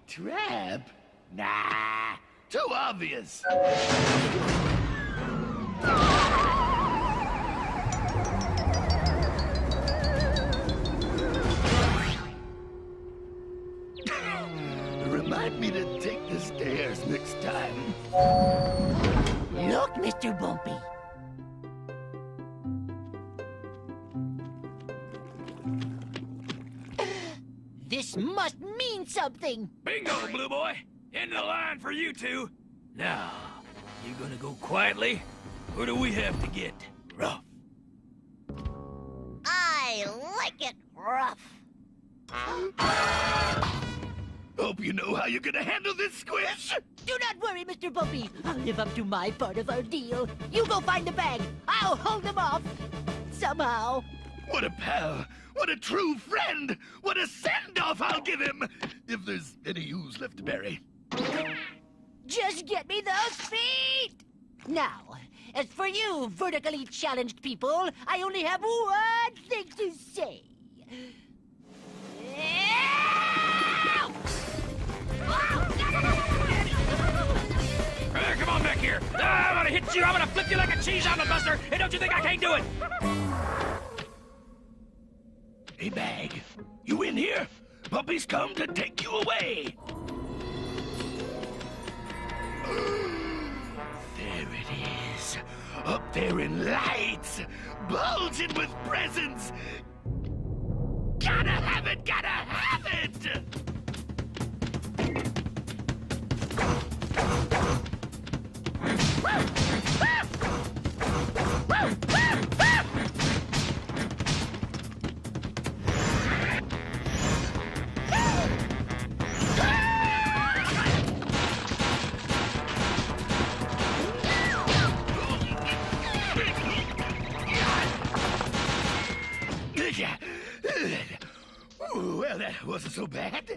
Trap? Nah, too obvious. Remind me to take the stairs next time. Look, Mr. Bumpy. This must mean something. Bingo, Blue Boy! End of the line for you two. Now, you gonna go quietly, or do we have to get rough? I like it rough. Hope you know how you're gonna handle this, Squish. Do not worry, Mr. Bumpy. I'll live up to my part of our deal. You go find the bag. I'll hold them off. Somehow. What a pal. What a true friend. What a send-off I'll give him. If there's any ooze left to bury. Just get me those feet. Now, as for you vertically challenged people, I only have one thing to say. Come on back here! I'm gonna hit you! I'm gonna flip you like a cheese on the buster! And don't you think I can't do it? Hey, Bag. You in here? Bumpy's come to take you away. There it is. Up there in lights. Bulging with presents. Gotta have it! Gotta have it! Well, that wasn't so bad.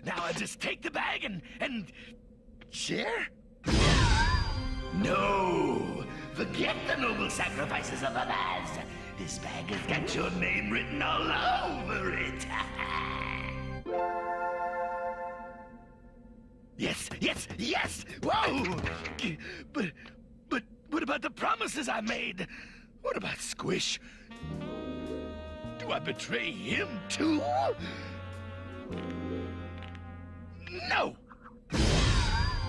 Now I just take the bag and share? No! Forget the noble sacrifices of others. This bag has got your name written all over it. Yes, yes, yes! Whoa! But what about the promises I made? What about Squish? Do I betray him too? No!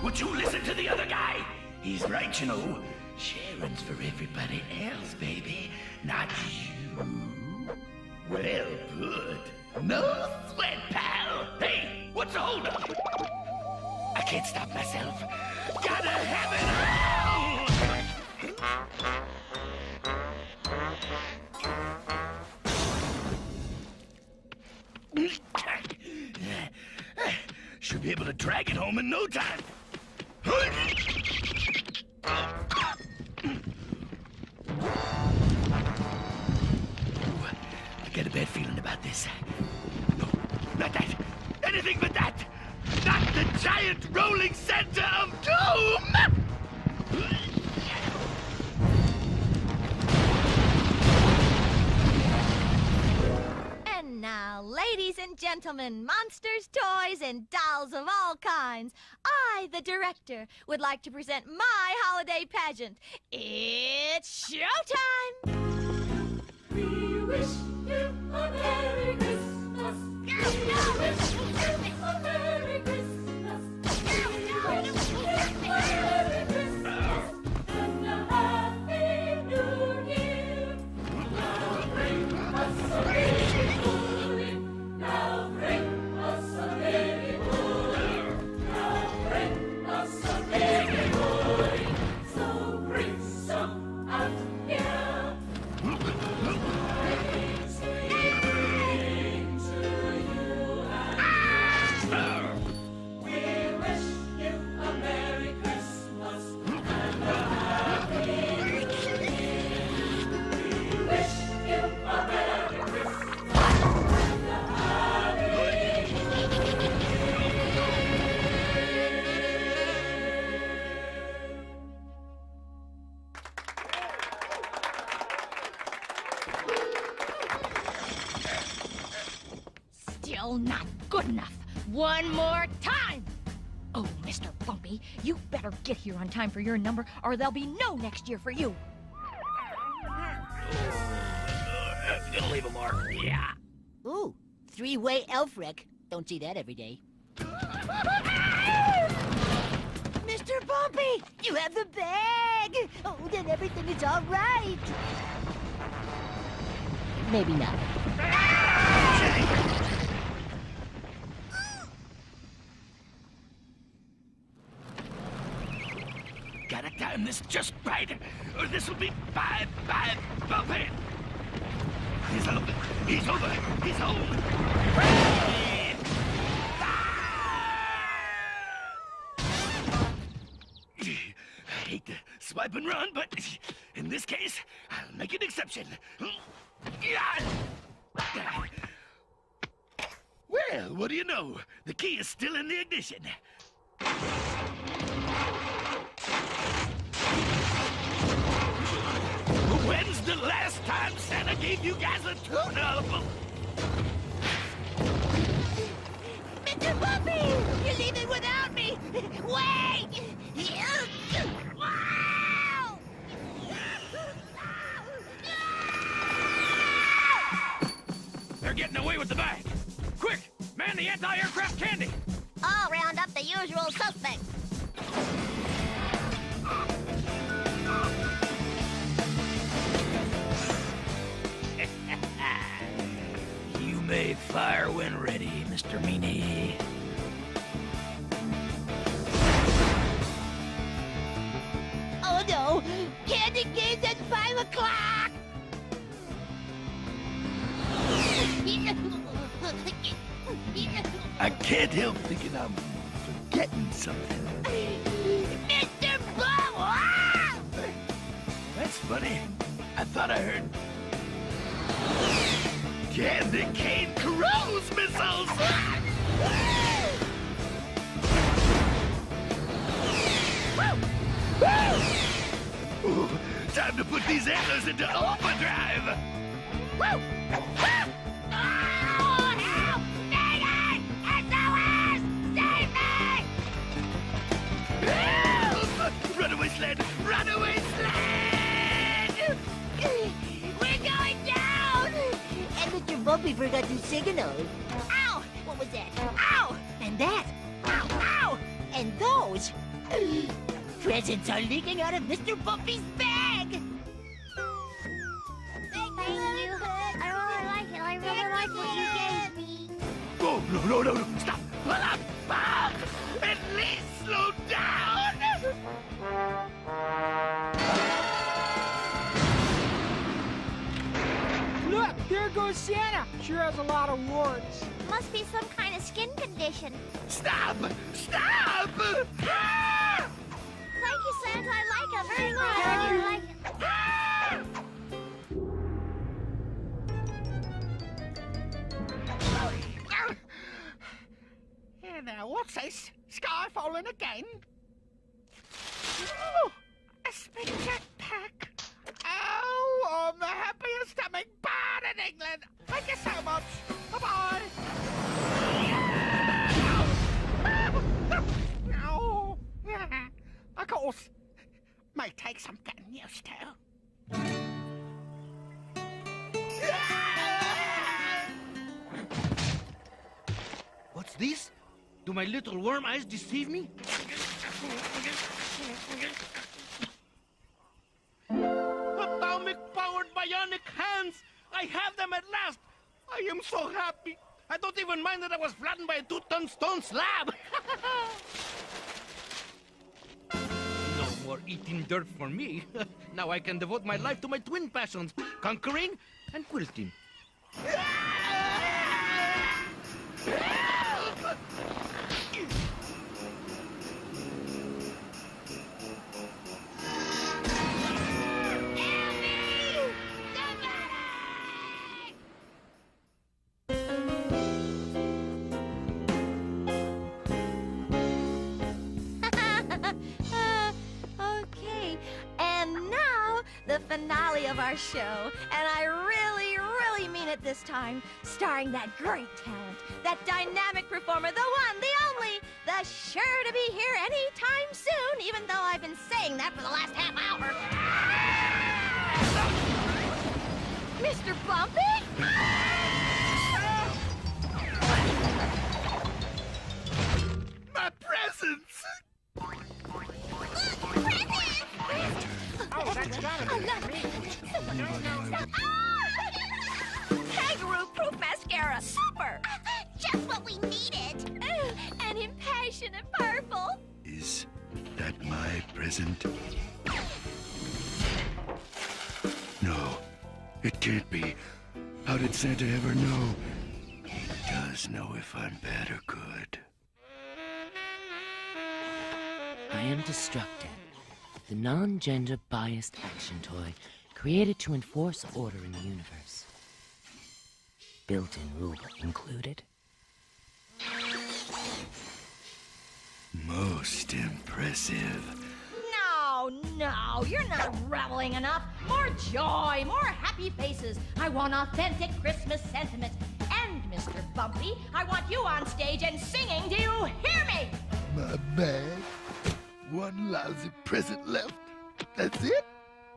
Would you listen to the other guy? He's right, you know. Sharing's for everybody else, baby, not you. Well put. No sweat, pal. Hey, what's the holdup? I can't stop myself. Gotta have it all! Should be able to drag it home in no time. I got a bad feeling about this. No, not that. Anything but that. Not the giant rolling center of doom! And now, ladies and gentlemen, monsters, toys, and dolls of all kinds, I, the director, would like to present my holiday pageant. It's showtime! We wish you a Merry Christmas. We wish you a Merry Christmas. We wish you a Merry Christmas and a Happy New Year. Now bring us a baby pudding. Now bring us a baby pudding. Now bring us a baby pudding. So bring some out here. Still not good enough. One more time. Oh, Mr. Bumpy, you better get here on time for your number, or there'll be no next year for you. Gonna leave a mark. Yeah. Ooh, three-way elf wreck. Don't see that every day. Mr. Bumpy, you have the bag. Oh, then everything is all right. Maybe not. Gotta time this just right, or this will be bye, Bumpy. He's over. He's over. He's home. I hate to swipe and run, but in this case, I'll make an exception. Well, what do you know? The key is still in the ignition. When's the last time Santa gave you guys a tune-up? Mr. Bumpy, you're leaving without me. Wait! Wow! They're getting away with the bag. Quick, man the anti-aircraft candy. I'll round up the usual suspects. You may fire when ready, Mr. Meanie. Oh no! Candy game's at 5 o'clock! I can't help thinking I'm forgetting something. Mr. Bum! That's funny. I thought I heard candy cane cruise missiles. Ooh, time to put these antlers into overdrive. Woo! Oh, help! Mayday! SOS! Save me! Help! Runaway sled! Runaway sled! We're going down! And Mr. Bumpy forgot to signal. Ow! What was that? Ow! And that. Ow! Ow! And those. Presents are leaking out of Mr. Bumpy's bag! Thank you. I really like it. I really like what you gave me. Oh, no. Stop. Pull up. Bob. At least slow down. Look, there goes Santa. Sure has a lot of warts. Must be some kind of skin condition. Stop. Ah! Oh, a spin jetpack. Oh, I'm the happiest stomach bird in England. Thank you so much. Bye-bye. Oh, of course. May take some getting used to. What's this? Do my little worm eyes deceive me? Atomic-powered bionic hands! I have them at last! I am so happy! I don't even mind that I was flattened by a 2-ton stone slab! No more eating dirt for me. Now I can devote my life to my twin passions, conquering and quilting. Okay, and now the finale of our show, and I really mean it this time, starring that great talent, that dynamic performer, the one, the only, the sure to be here anytime soon, even though I've been saying that for the last half hour. Mr. Bumpy? My presents! Oh, that's gotta be. Kangaroo-proof mascara, super! Just what we needed. And impassioned and purple. Is that my present? No, it can't be. How did Santa ever know? He does know if I'm bad or good. I am Destructor, the non-gender biased action toy created to enforce order in the universe. Built-in rule included. Most impressive. No, you're not reveling enough. More joy, more happy faces. I want authentic Christmas sentiment. And, Mr. Bumpy, I want you on stage and singing. Do you hear me? My bad. One lousy present left. That's it?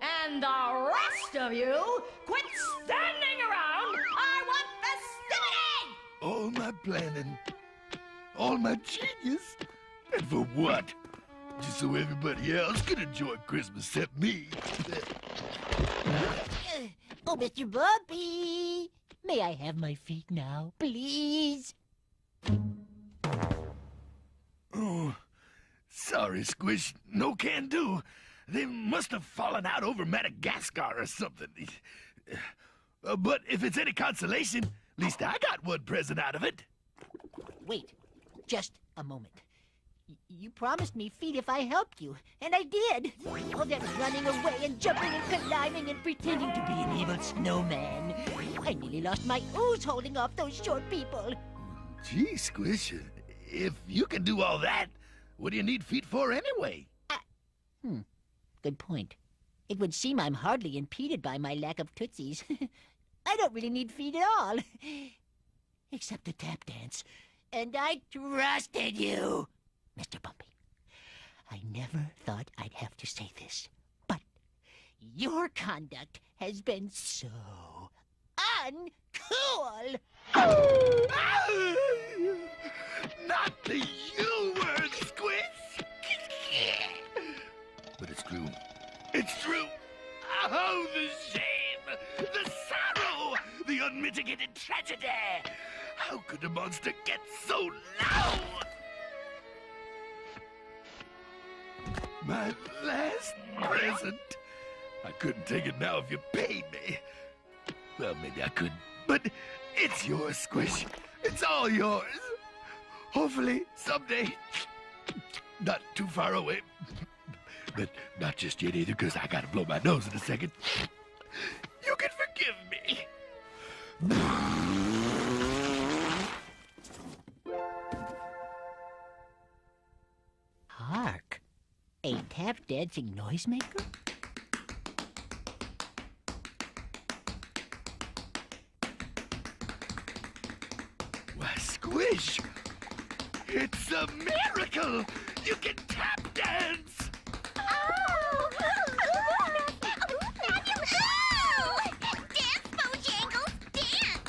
And the rest of you, quit standing around. I want festivity! All my planning, all my genius, and for what? Just so everybody else can enjoy Christmas except me. Oh, Mr. Bumpy! May I have my feet now, please? Oh, sorry, Squish. No can do. They must have fallen out over Madagascar or something. But if it's any consolation, at least I got one present out of it. Wait, just a moment. You promised me feet if I helped you, and I did. All that running away and jumping and climbing and pretending to be an evil snowman. I nearly lost my ooze holding off those short people. Gee, Squish, if you can do all that, what do you need feet for anyway? Good point. It would seem I'm hardly impeded by my lack of tootsies. I don't really need feet at all. Except the tap dance. And I trusted you. Mr. Bumpy, I never thought I'd have to say this, but your conduct has been so uncool. Not the U word, Squish! But it's true. It's true. Oh, the shame! The sorrow! The unmitigated tragedy! How could a monster get so low? My last present. I couldn't take it now if you paid me. Well, maybe I could, but it's yours, Squish. It's all yours. Hopefully, someday. Not too far away. But not just yet either, because I gotta blow my nose in a second. You can forgive me. Hark. A tap-dancing noisemaker? Why, Squish! It's a miracle! You can tap dance! Oh! Fabulous! Dance, Bojangles, dance!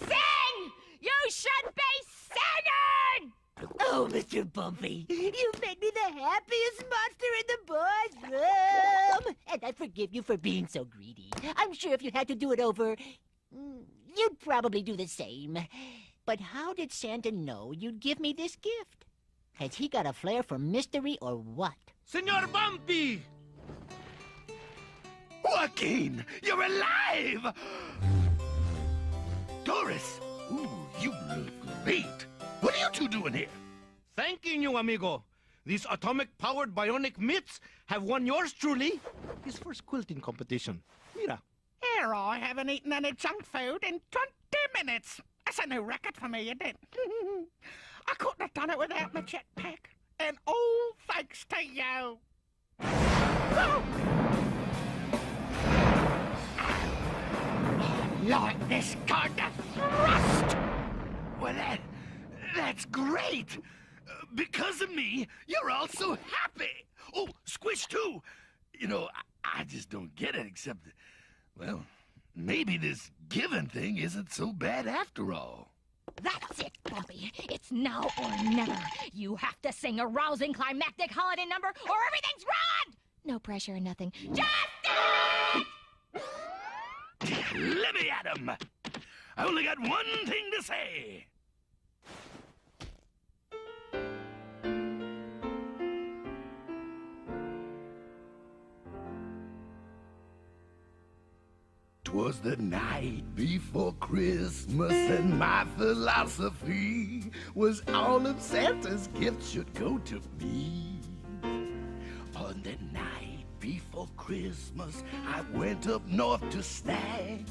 Sing! You should be singing! Oh, Mr. Bumpy, you've made me the happiest monster in the boys' room! And I forgive you for being so greedy. I'm sure if you had to do it over, you'd probably do the same. But how did Santa know you'd give me this gift? Has he got a flair for mystery or what? Senor Bumpy! Joaquin, you're alive! Doris, ooh, you look great. What are you two doing here? Thanking you, amigo. These atomic-powered bionic mitts have won yours truly his first quilting competition. Mira. Here, I haven't eaten any junk food in 20 minutes. That's a new record for me, isn't it? I couldn't have done it without my jetpack. And all thanks to you. Oh! Like this kind of thrust! Well, that's great. Because of me, you're all so happy. Oh, Squish, too. You know, I just don't get it, except that, well, maybe this giving thing isn't so bad after all. That's it, Bumpy. It's now or never. You have to sing a rousing climactic holiday number or everything's ruined! No pressure or nothing. Justin! Let me at him. I only got one thing to say. Twas the night before Christmas, and my philosophy was all of Santa's gifts should go to me. On the night before Christmas, I went up north to snag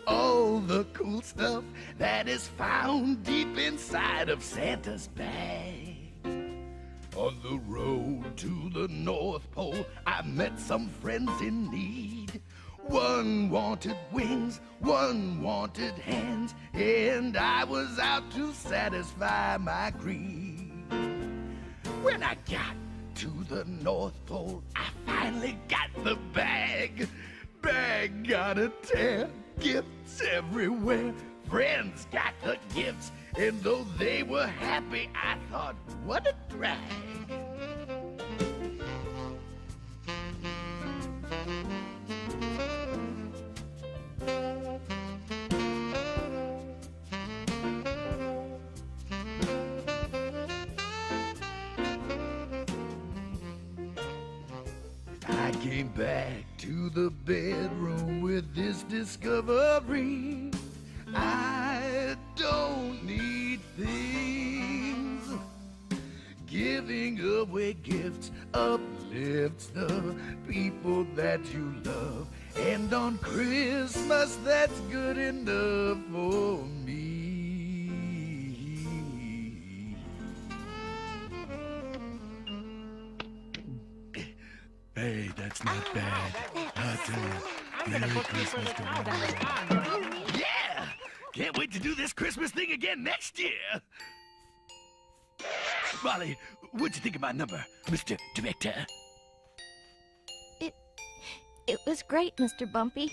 all the cool stuff that is found deep inside of Santa's bag. On the road to the North Pole, I met some friends in need. One wanted wings, one wanted hands, and I was out to satisfy my greed. When I got to the North Pole, I finally got the bag. Bag got a tear, gifts everywhere. Friends got the gifts, and though they were happy, I thought, what a drag. I came back to the bedroom with this discovery. I don't need things. Giving away gifts uplifts the people that you love. And on Christmas, that's good enough for me. Hey, that's not bad. I'll tell you. Merry Christmas to all. Yeah! Can't wait to do this Christmas thing again next year. Molly, what'd you think of my number, Mr. Director? It was great, Mr. Bumpy.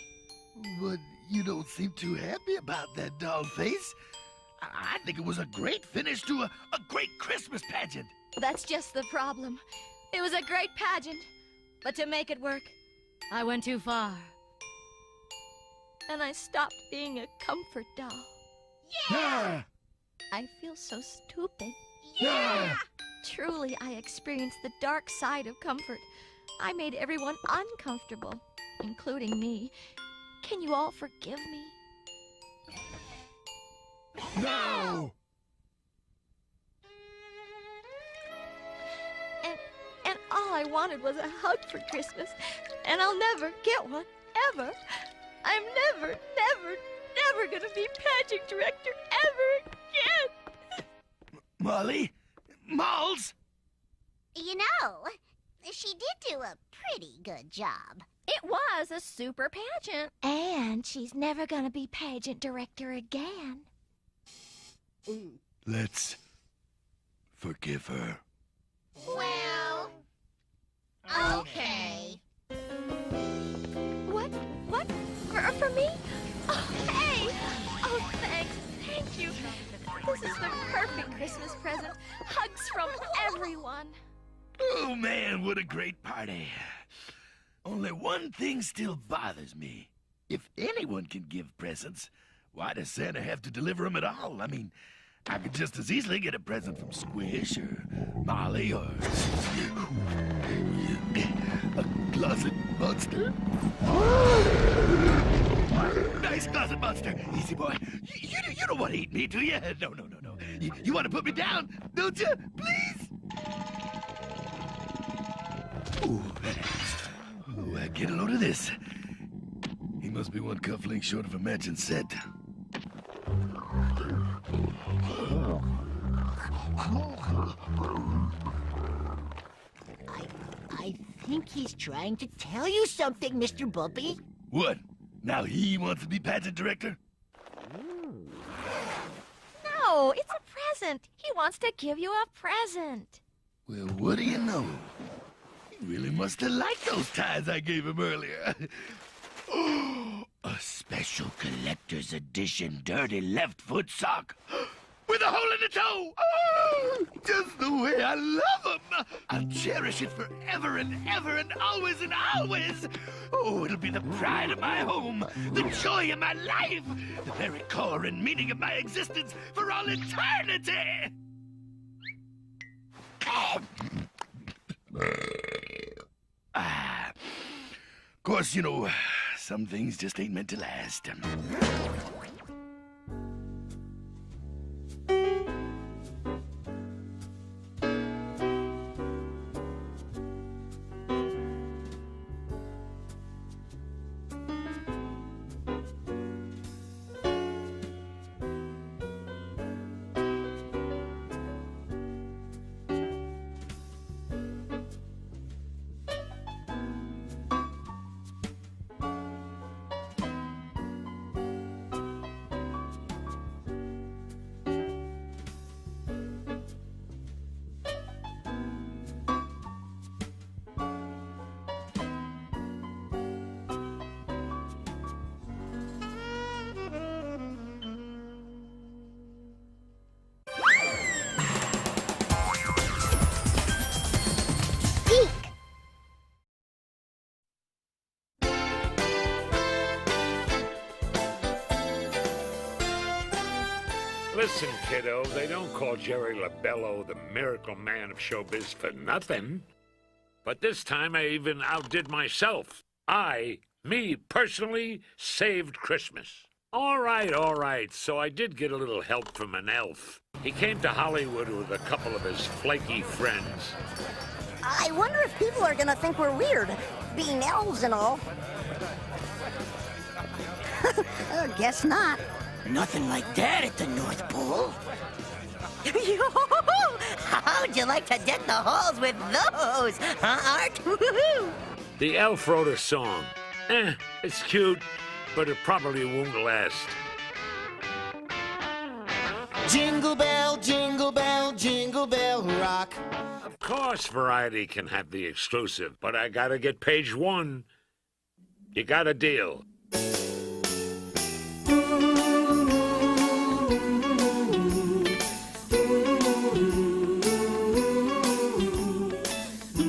But you don't seem too happy about that doll face. I think it was a great finish to a great Christmas pageant. That's just the problem. It was a great pageant, but to make it work, I went too far. And I stopped being a comfort doll. Yeah! I feel so stupid. Yeah! Truly, I experienced the dark side of comfort. I made everyone uncomfortable, including me. Can you all forgive me? No! And all I wanted was a hug for Christmas, and I'll never get one, ever. I'm never gonna be pageant director ever again. Molly, Malls? You know, she did do a pretty good job. It was a super pageant. And she's never gonna be pageant director again. Let's forgive her. Well, okay. What? What? For me? Oh, hey! Oh, thanks. Thank you. This is the perfect Christmas present. Hugs from everyone. Oh, man, what a great party. Only one thing still bothers me. If anyone can give presents, why does Santa have to deliver them at all? I mean, I could just as easily get a present from Squish or Molly or a closet monster. Nice closet monster. Easy, boy. You don't want to eat me, do you? No. You want to put me down, don't you? Please? Ooh, get a load of this. He must be one cufflink short of a mansion set. I think he's trying to tell you something, Mr. Bumpy. What? Now he wants to be pageant director? No, it's a present. He wants to give you a present. Well, what do you know? He really must have liked those ties I gave him earlier. Oh, a special collector's edition dirty left foot sock with a hole in the toe. Oh, just the way I love him. I'll cherish it forever and ever and always and always. Oh, it'll be the pride of my home, the joy of my life, the very core and meaning of my existence for all eternity. Of course, you know, some things just ain't meant to last. Listen, kiddo, they don't call Jerry LaBello the miracle man of showbiz for nothing. But this time I even outdid myself. Me personally, saved Christmas. All right, so I did get a little help from an elf. He came to Hollywood with a couple of his flaky friends. I wonder if people are gonna think we're weird, being elves and all. Guess not. Nothing like that at the North Pole. How'd you like to deck the halls with those, huh, Art? The elf wrote a song. It's cute, but it probably won't last. Jingle bell, jingle bell, jingle bell rock. Of course, Variety can have the exclusive, but I gotta get page 1. You got a deal.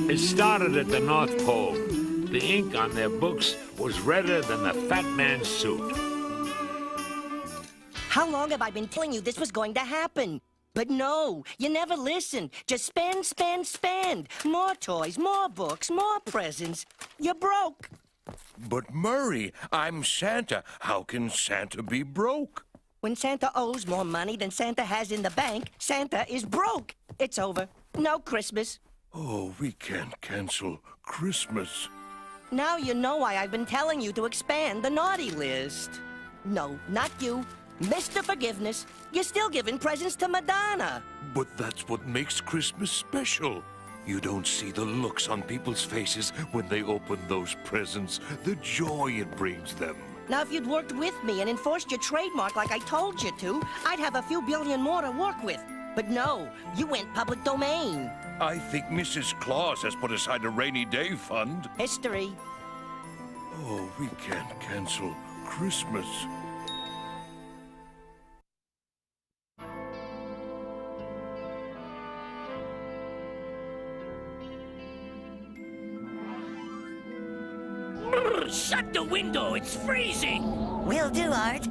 It started at the North Pole. The ink on their books was redder than the fat man's suit. How long have I been telling you this was going to happen? But no, you never listen. Just spend, spend, spend. More toys, more books, more presents. You're broke. But Murray, I'm Santa. How can Santa be broke? When Santa owes more money than Santa has in the bank, Santa is broke. It's over. No Christmas. Oh, we can't cancel Christmas. Now you know why I've been telling you to expand the naughty list. No, not you. Mr. Forgiveness, you're still giving presents to Madonna. But that's what makes Christmas special. You don't see the looks on people's faces when they open those presents, the joy it brings them. Now, if you'd worked with me and enforced your trademark like I told you to, I'd have a few billion more to work with. But no, you went public domain. I think Mrs. Claus has put aside a rainy day fund. History. Oh, we can't cancel Christmas. Shut the window, it's freezing! Will do, Art.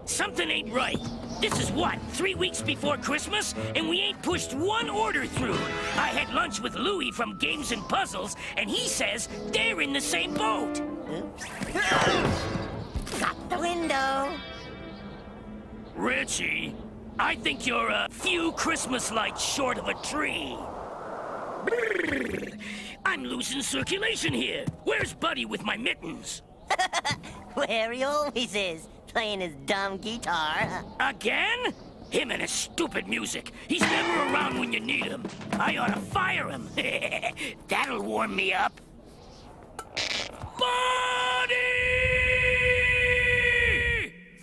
Something ain't right. This is what, 3 weeks before Christmas? And we ain't pushed one order through. I had lunch with Louie from Games and Puzzles, and he says they're in the same boat. Got the window. Richie, I think you're a few Christmas lights short of a tree. I'm losing circulation here. Where's Buddy with my mittens? Where he always is, playing his dumb guitar. Again? Him and his stupid music. He's never around when you need him. I ought to fire him. That'll warm me up. Buddy!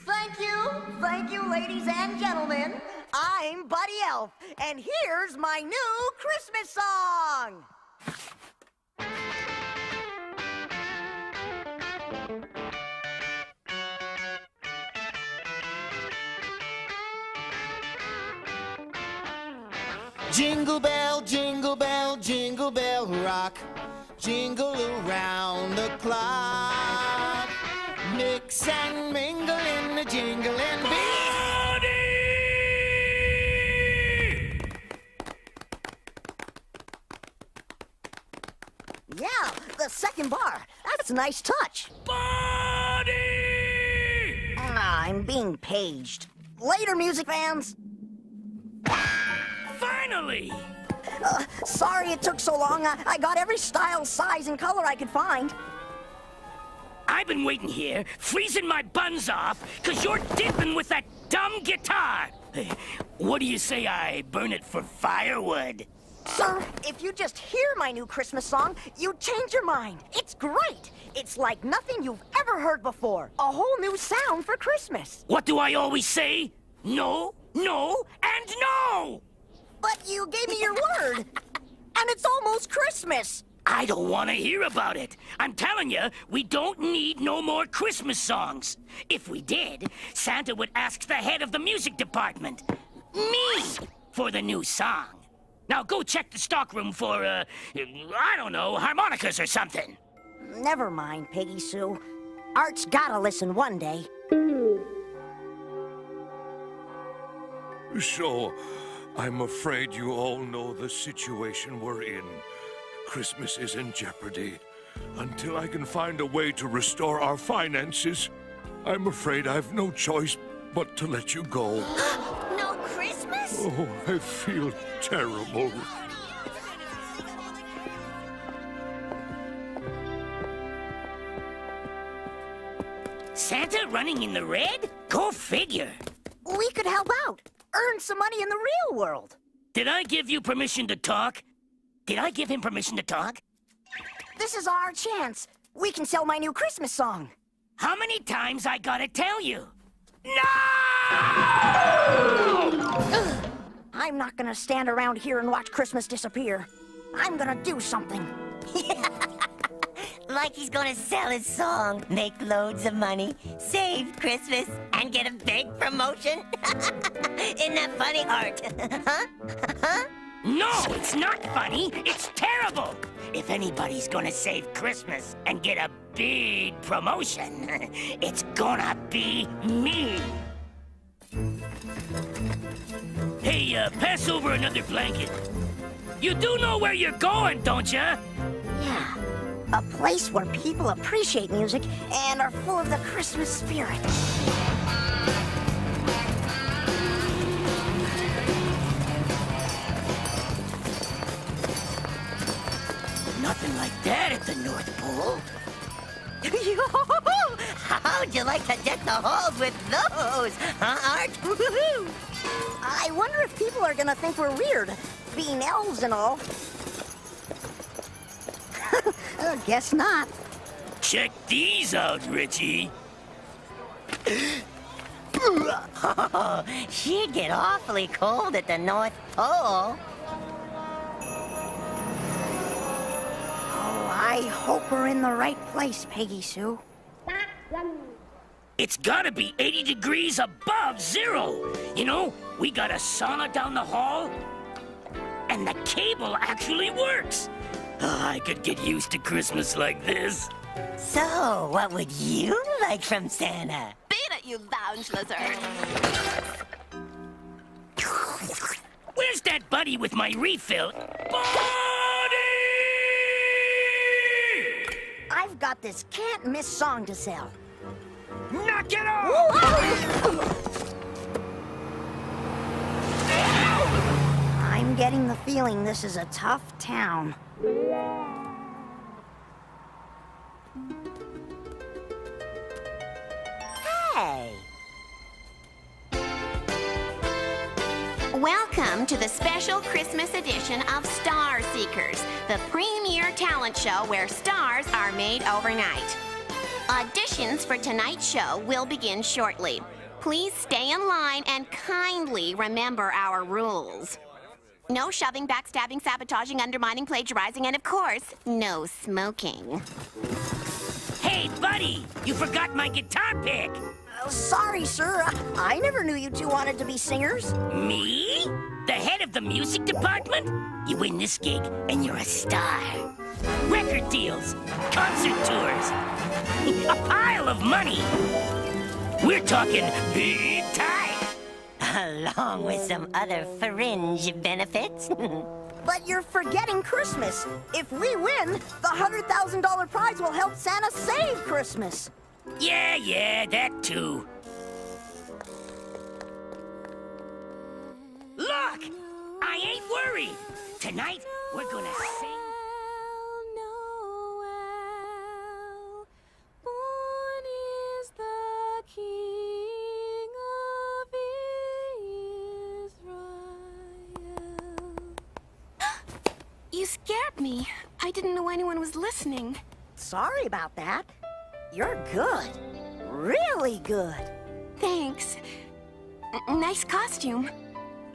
Thank you, ladies and gentlemen. I'm Buddy Elf, and here's my new Christmas song. Jingle bell, jingle bell, jingle bell rock. Jingle around the clock. Mix and mingle in the jingling bee. Yeah, the second bar. That's a nice touch. Buddy! I'm being paged. Later, music fans. Finally! Sorry it took so long. I got every style, size, and color I could find. I've been waiting here, freezing my buns off, because you're dipping with that dumb guitar. What do you say I burn it for firewood? Sir, if you just hear my new Christmas song, you'd change your mind. It's great. It's like nothing you've ever heard before. A whole new sound for Christmas. What do I always say? No, no, and no! But you gave me your word. And it's almost Christmas. I don't want to hear about it. I'm telling you, we don't need no more Christmas songs. If we did, Santa would ask the head of the music department, me, for the new song. Now go check the stockroom for, I don't know, harmonicas or something. Never mind, Piggy Sue. Art's gotta listen one day. So, I'm afraid you all know the situation we're in. Christmas is in jeopardy. Until I can find a way to restore our finances, I'm afraid I've no choice but to let you go. No Christmas? Oh, I feel terrible. Santa running in the red? Go figure. We could help out. Earn some money in the real world. Did I give you permission to talk? Did I give him permission to talk? This is our chance. We can sell my new Christmas song. How many times I gotta tell you? No! I'm not gonna stand around here and watch Christmas disappear. I'm gonna do something. Like he's gonna sell his song, make loads of money, save Christmas, and get a big promotion. Isn't that funny, Art? Huh? No, it's not funny. It's terrible. If anybody's gonna save Christmas and get a big promotion, it's gonna be me. Hey, pass over another blanket. You do know where you're going, don't ya? Yeah, a place where people appreciate music and are full of the Christmas spirit. Nothing like that at the North Pole. How'd you like to deck the halls with those, huh, Art? Woo-hoo-hoo. I wonder if people are gonna think we're weird, being elves and all. Guess not. Check these out, Richie. She'd get awfully cold at the North Pole. Oh, I hope we're in the right place, Peggy Sue. It's gotta be 80 degrees above zero. You know, we got a sauna down the hall, and the cable actually works. Oh, I could get used to Christmas like this. So, what would you like from Santa? Beat it, you lounge lizard. Where's that buddy with my refill? I've got this can't-miss song to sell. Knock it off! I'm getting the feeling this is a tough town. Hey! Welcome to the special Christmas edition of Star Seekers, the premier talent show where stars are made overnight. Auditions for tonight's show will begin shortly. Please stay in line and kindly remember our rules. No shoving, backstabbing, sabotaging, undermining, plagiarizing, and of course, no smoking. Hey, buddy! You forgot my guitar pick! Sorry, sir. I never knew you two wanted to be singers. Me? The head of the music department? You win this gig, and you're a star. Record deals, concert tours, a pile of money. We're talking big time. Along with some other fringe benefits. But you're forgetting Christmas. If we win, the $100,000 prize will help Santa save Christmas. Yeah, that too. Look! I ain't worried. Tonight, we're gonna sing. You scared me. I didn't know anyone was listening. Sorry about that. You're good. Really good. Thanks. Nice costume.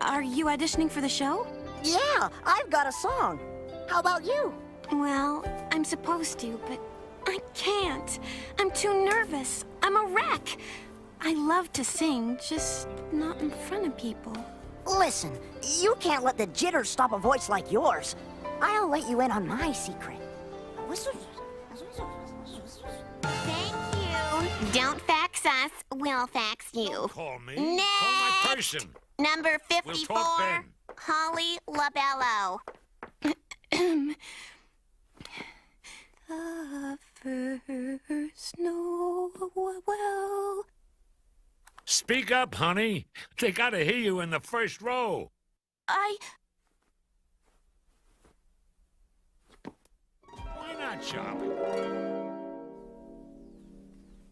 Are you auditioning for the show? Yeah, I've got a song. How about you? Well, I'm supposed to, but I can't. I'm too nervous. I'm a wreck. I love to sing, just not in front of people. Listen, you can't let the jitters stop a voice like yours. I'll let you in on my secret. Thank you. Don't fax us. We'll fax you. Call me. Next. Call my person. Number We'll 54, talk then. Holly LaBello. The first Noel. Speak up, honey. They gotta hear you in the first row. Why not, Charlie?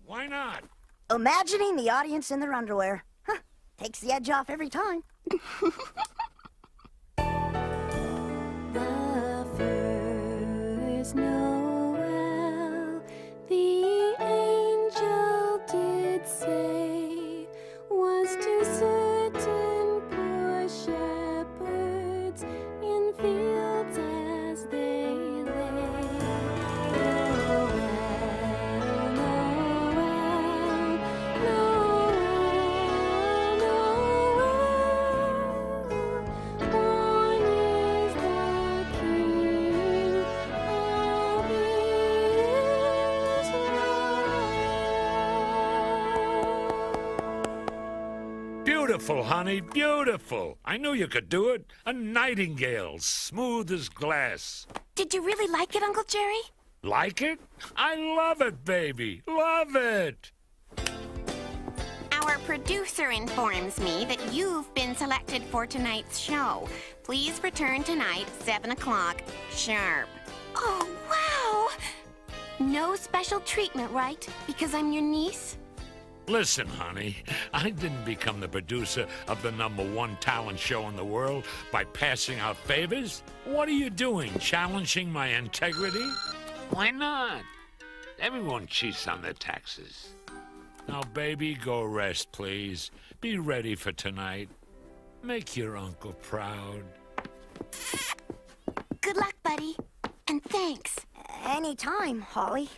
Why not? Imagining the audience in their underwear. Huh, takes the edge off every time. The first Noel, the angel did say, was to certain poor shepherds in fields as they lay. Noel, Noel, Noel, Noel, born is the King of Israel. Beautiful, honey, beautiful. I knew you could do it. A nightingale, smooth as glass. Did you really like it, Uncle Jerry? Like it? I love it, baby. Love it. Our producer informs me that you've been selected for tonight's show. Please return tonight, 7 o'clock, sharp. Oh, wow! No special treatment, right? Because I'm your niece? Listen, honey, I didn't become the producer of the #1 talent show in the world by passing out favors. What are you doing, challenging my integrity? Why not? Everyone cheats on their taxes. Now, baby, go rest, please. Be ready for tonight. Make your uncle proud. Good luck, buddy. And thanks. Anytime, Holly.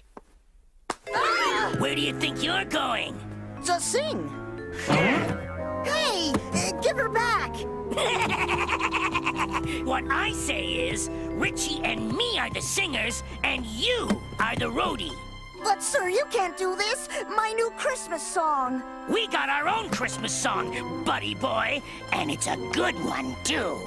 Where do you think you're going? To sing. Hey, give her back. What I say is, Richie and me are the singers, and you are the roadie. But, sir, you can't do this. My new Christmas song. We got our own Christmas song, buddy boy, and it's a good one, too.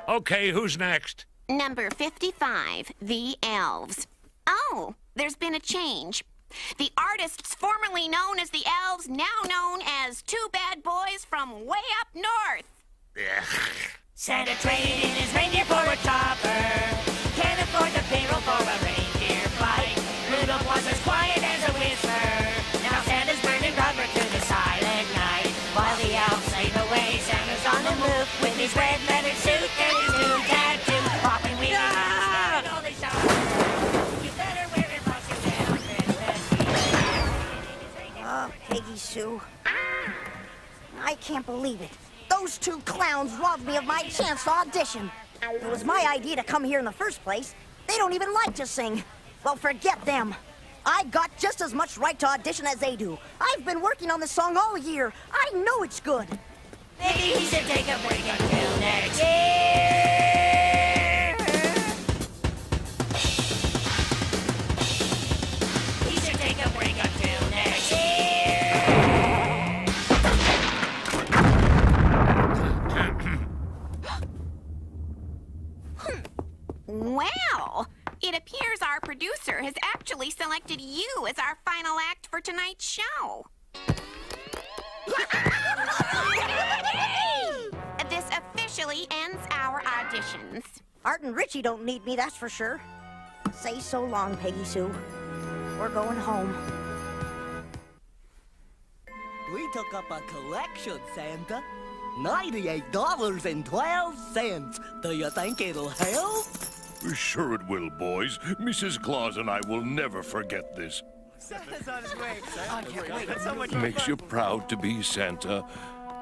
Okay, who's next? Number 55, The Elves. Oh, there's been a change. The artists formerly known as the Elves, now known as Two Bad Boys from way up north. Santa traded in his reindeer for a chopper. Can't afford the payroll for a reindeer flight. Rudolph was as quiet as a whisper. Now Santa's burning rubber through the silent night. While the elves slave away, Santa's on the move with his red leather suit and his new tattoo. Popping wheelies and all they shout. You better wear it while you're down Christmas. Oh, Peggy Sue. I can't believe it. Those two clowns robbed me of my chance to audition. It was my idea to come here in the first place. They don't even like to sing. Well, forget them. I got just as much right to audition as they do. I've been working on this song all year. I know it's good. Maybe he should take a break until next year. He should take a break until next year. Well, it appears our producer has actually selected you as our final act for tonight's show. This officially ends our auditions. Art and Richie don't need me, that's for sure. Say so long, Peggy Sue. We're going home. We took up a collection, Santa. $98.12. Do you think it'll help? Sure it will, boys. Mrs. Claus and I will never forget this. Santa's on his way. I can't wait. It's so much Makes you proud to be Santa,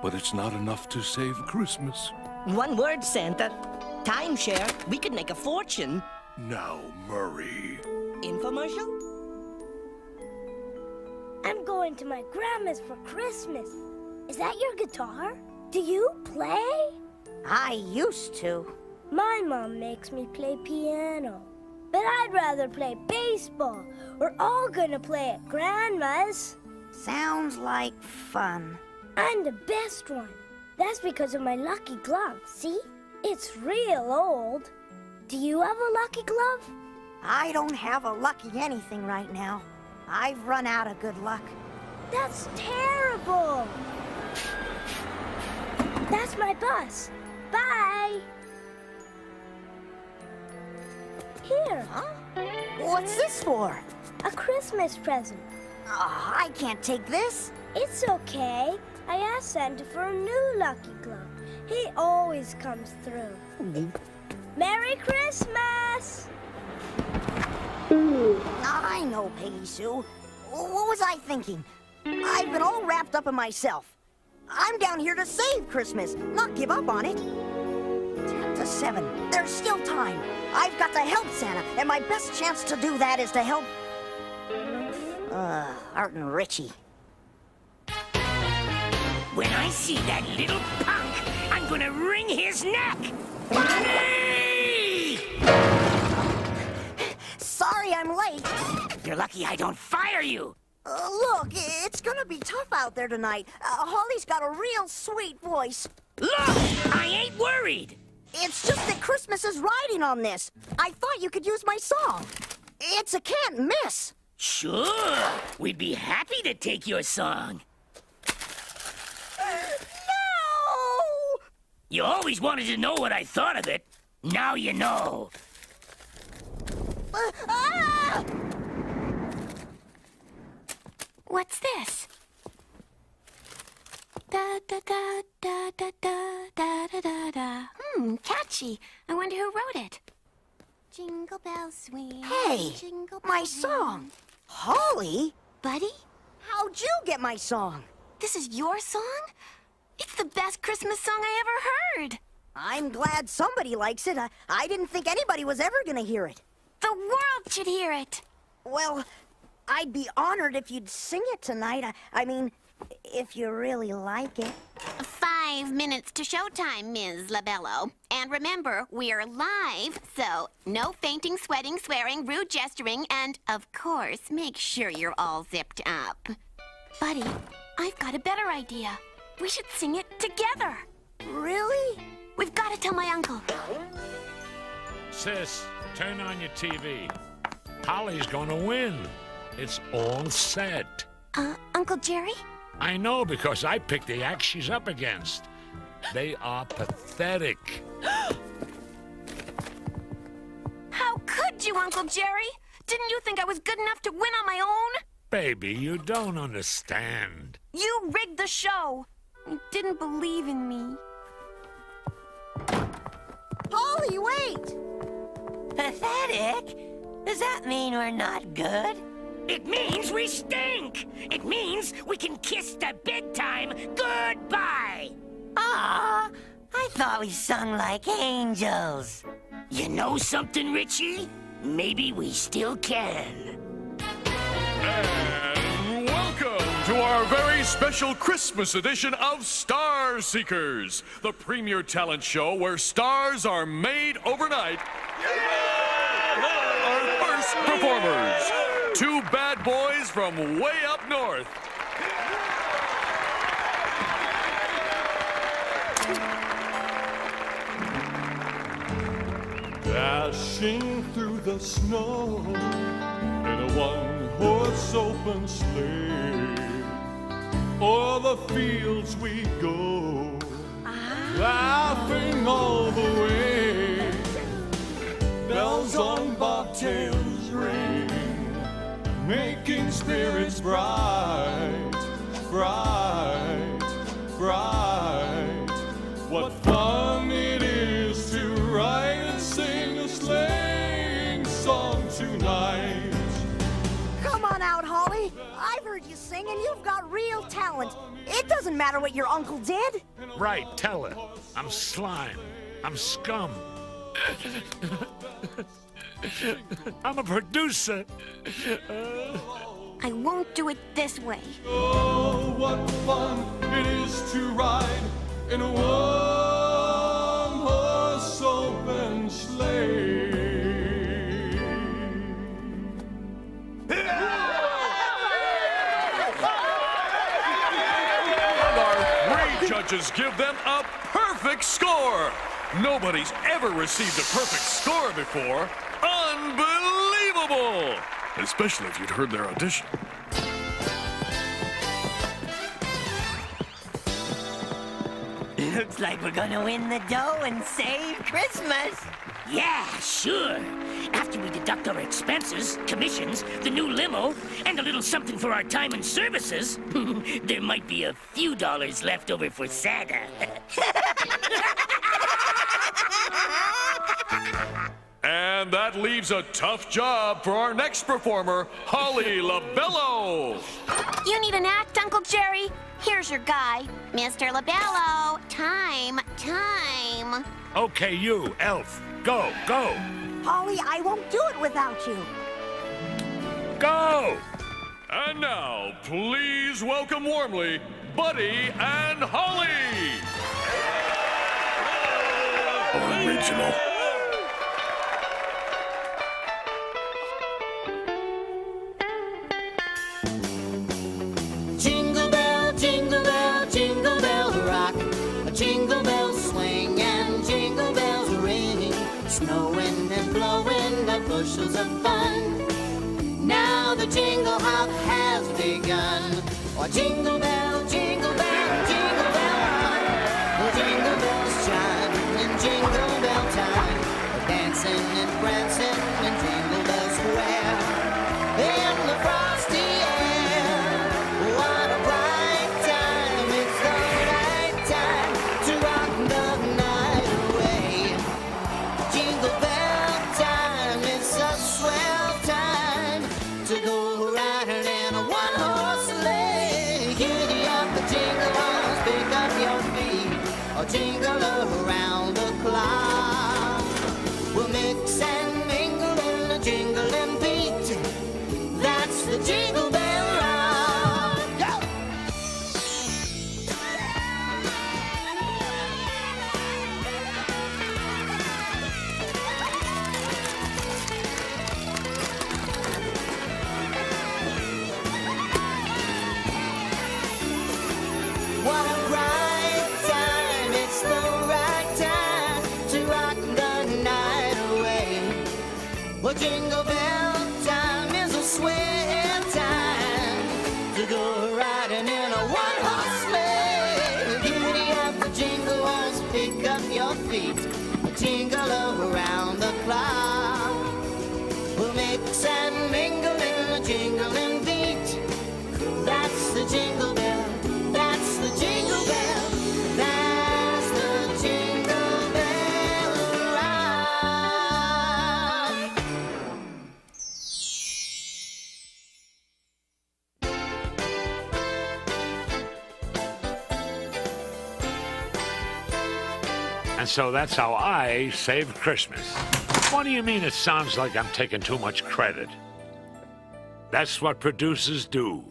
but it's not enough to save Christmas. One word, Santa. Timeshare. We could make a fortune. Now, Murray. Infomercial? I'm going to my grandma's for Christmas. Is that your guitar? Do you play? I used to. My mom makes me play piano. But I'd rather play baseball. We're all gonna play at Grandma's. Sounds like fun. I'm the best one. That's because of my lucky glove, see? It's real old. Do you have a lucky glove? I don't have a lucky anything right now. I've run out of good luck. That's terrible. That's my bus. Bye. Here. Huh? What's this for? A Christmas present. Oh, I can't take this. It's okay. I asked Santa for a new lucky glove. He always comes through. Merry Christmas! I know, Peggy Sue. What was I thinking? I've been all wrapped up in myself. I'm down here to save Christmas, not give up on it. 10 to 7. There's still time. I've got to help Santa, and my best chance to do that is to help... Art and Richie. When I see that little punk, I'm gonna wring his neck! Buddy! Sorry I'm late. You're lucky I don't fire you! Look, it's gonna be tough out there tonight. Holly's got a real sweet voice. Look! I ain't worried! It's just that Christmas is riding on this. I thought you could use my song. It's a can't miss. Sure! We'd be happy to take your song. No! You always wanted to know what I thought of it. Now you know. What's this? Da da da da da da da da da da. Catchy. I wonder who wrote it. Jingle bells swing. Hey, jingle my bells song. ring. Holly? Buddy? How'd you get my song? This is your song? It's the best Christmas song I ever heard. I'm glad somebody likes it. I didn't think anybody was ever gonna hear it. The world should hear it. Well, I'd be honored if you'd sing it tonight. I mean, if you really like it. 5 minutes to showtime, Ms. LaBello. And remember, we're live, so no fainting, sweating, swearing, rude gesturing, and, of course, make sure you're all zipped up. Buddy, I've got a better idea. We should sing it together. Really? We've got to tell my uncle. Sis, turn on your TV. Holly's gonna win. It's all set. Uncle Jerry? I know because I picked the act she's up against. They are pathetic. How could you, Uncle Jerry? Didn't you think I was good enough to win on my own? Baby, you don't understand. You rigged the show. You didn't believe in me. Holly, wait! Pathetic? Does that mean we're not good? It means we stink. It means we can kiss the big time goodbye. Aw, I thought we sung like angels. You know something, Richie? Maybe we still can. And welcome to our very special Christmas edition of Star Seekers, the premier talent show where stars are made overnight. Our first performers, two bad boys from way up north. Dashing through the snow in a one-horse open sleigh, o'er the fields we go, laughing all the way. Bells on bobtails ring, making spirits bright, bright, bright. What fun it is to ride and sing a sleighing song tonight. Come on out, Holly. I've heard you sing, and you've got real talent. It doesn't matter what your uncle did. Right, tell her. I'm slime. I'm scum. I'm a producer. I won't do it this way. Oh, what fun it is to ride in a one-horse open sleigh. And our three judges give them a perfect score. Nobody's ever received a perfect score before. Unbelievable! Especially if you'd heard their audition. Looks like we're gonna win the dough and save Christmas. Yeah, sure. After we deduct our expenses, commissions, the new limo, and a little something for our time and services, there might be a few dollars left over for Santa. And that leaves a tough job for our next performer, Holly LaBello. You need an act, Uncle Jerry? Here's your guy. Mr. LaBello, time. Okay, you, elf. Go. Holly, I won't do it without you. Go! And now, please welcome warmly, Buddy and Holly. Original. Jingle bell, jingle bell, jingle bell rock. Jingle bells swing and jingle bells ring. Snowing and blowing the bushels of fun. Now the jingle hop has begun. Oh, jingle bell, jingle bell, jingle bell rock. Oh, jingle bells chime in jingle bell time. Dancing and prancing in jingle bells jingle around the clock. We'll mix and mingle in the jingling beat. That's the Jingle Bell Rock. Go! What a bright time, it's the right time to rock the night away. Well, Jingle Bell time is a sweet time to go riding in a one-horse sleigh. Giddy up the jingle walls, pick up your feet, jingle around the clock. We'll mix and mingle in the jingling beat. That's the Jingle Bell. That's the Jingle Bell. That's the Jingle Bell Rock. And so that's how I saved Christmas. What do you mean it sounds like I'm taking too much credit? That's what producers do.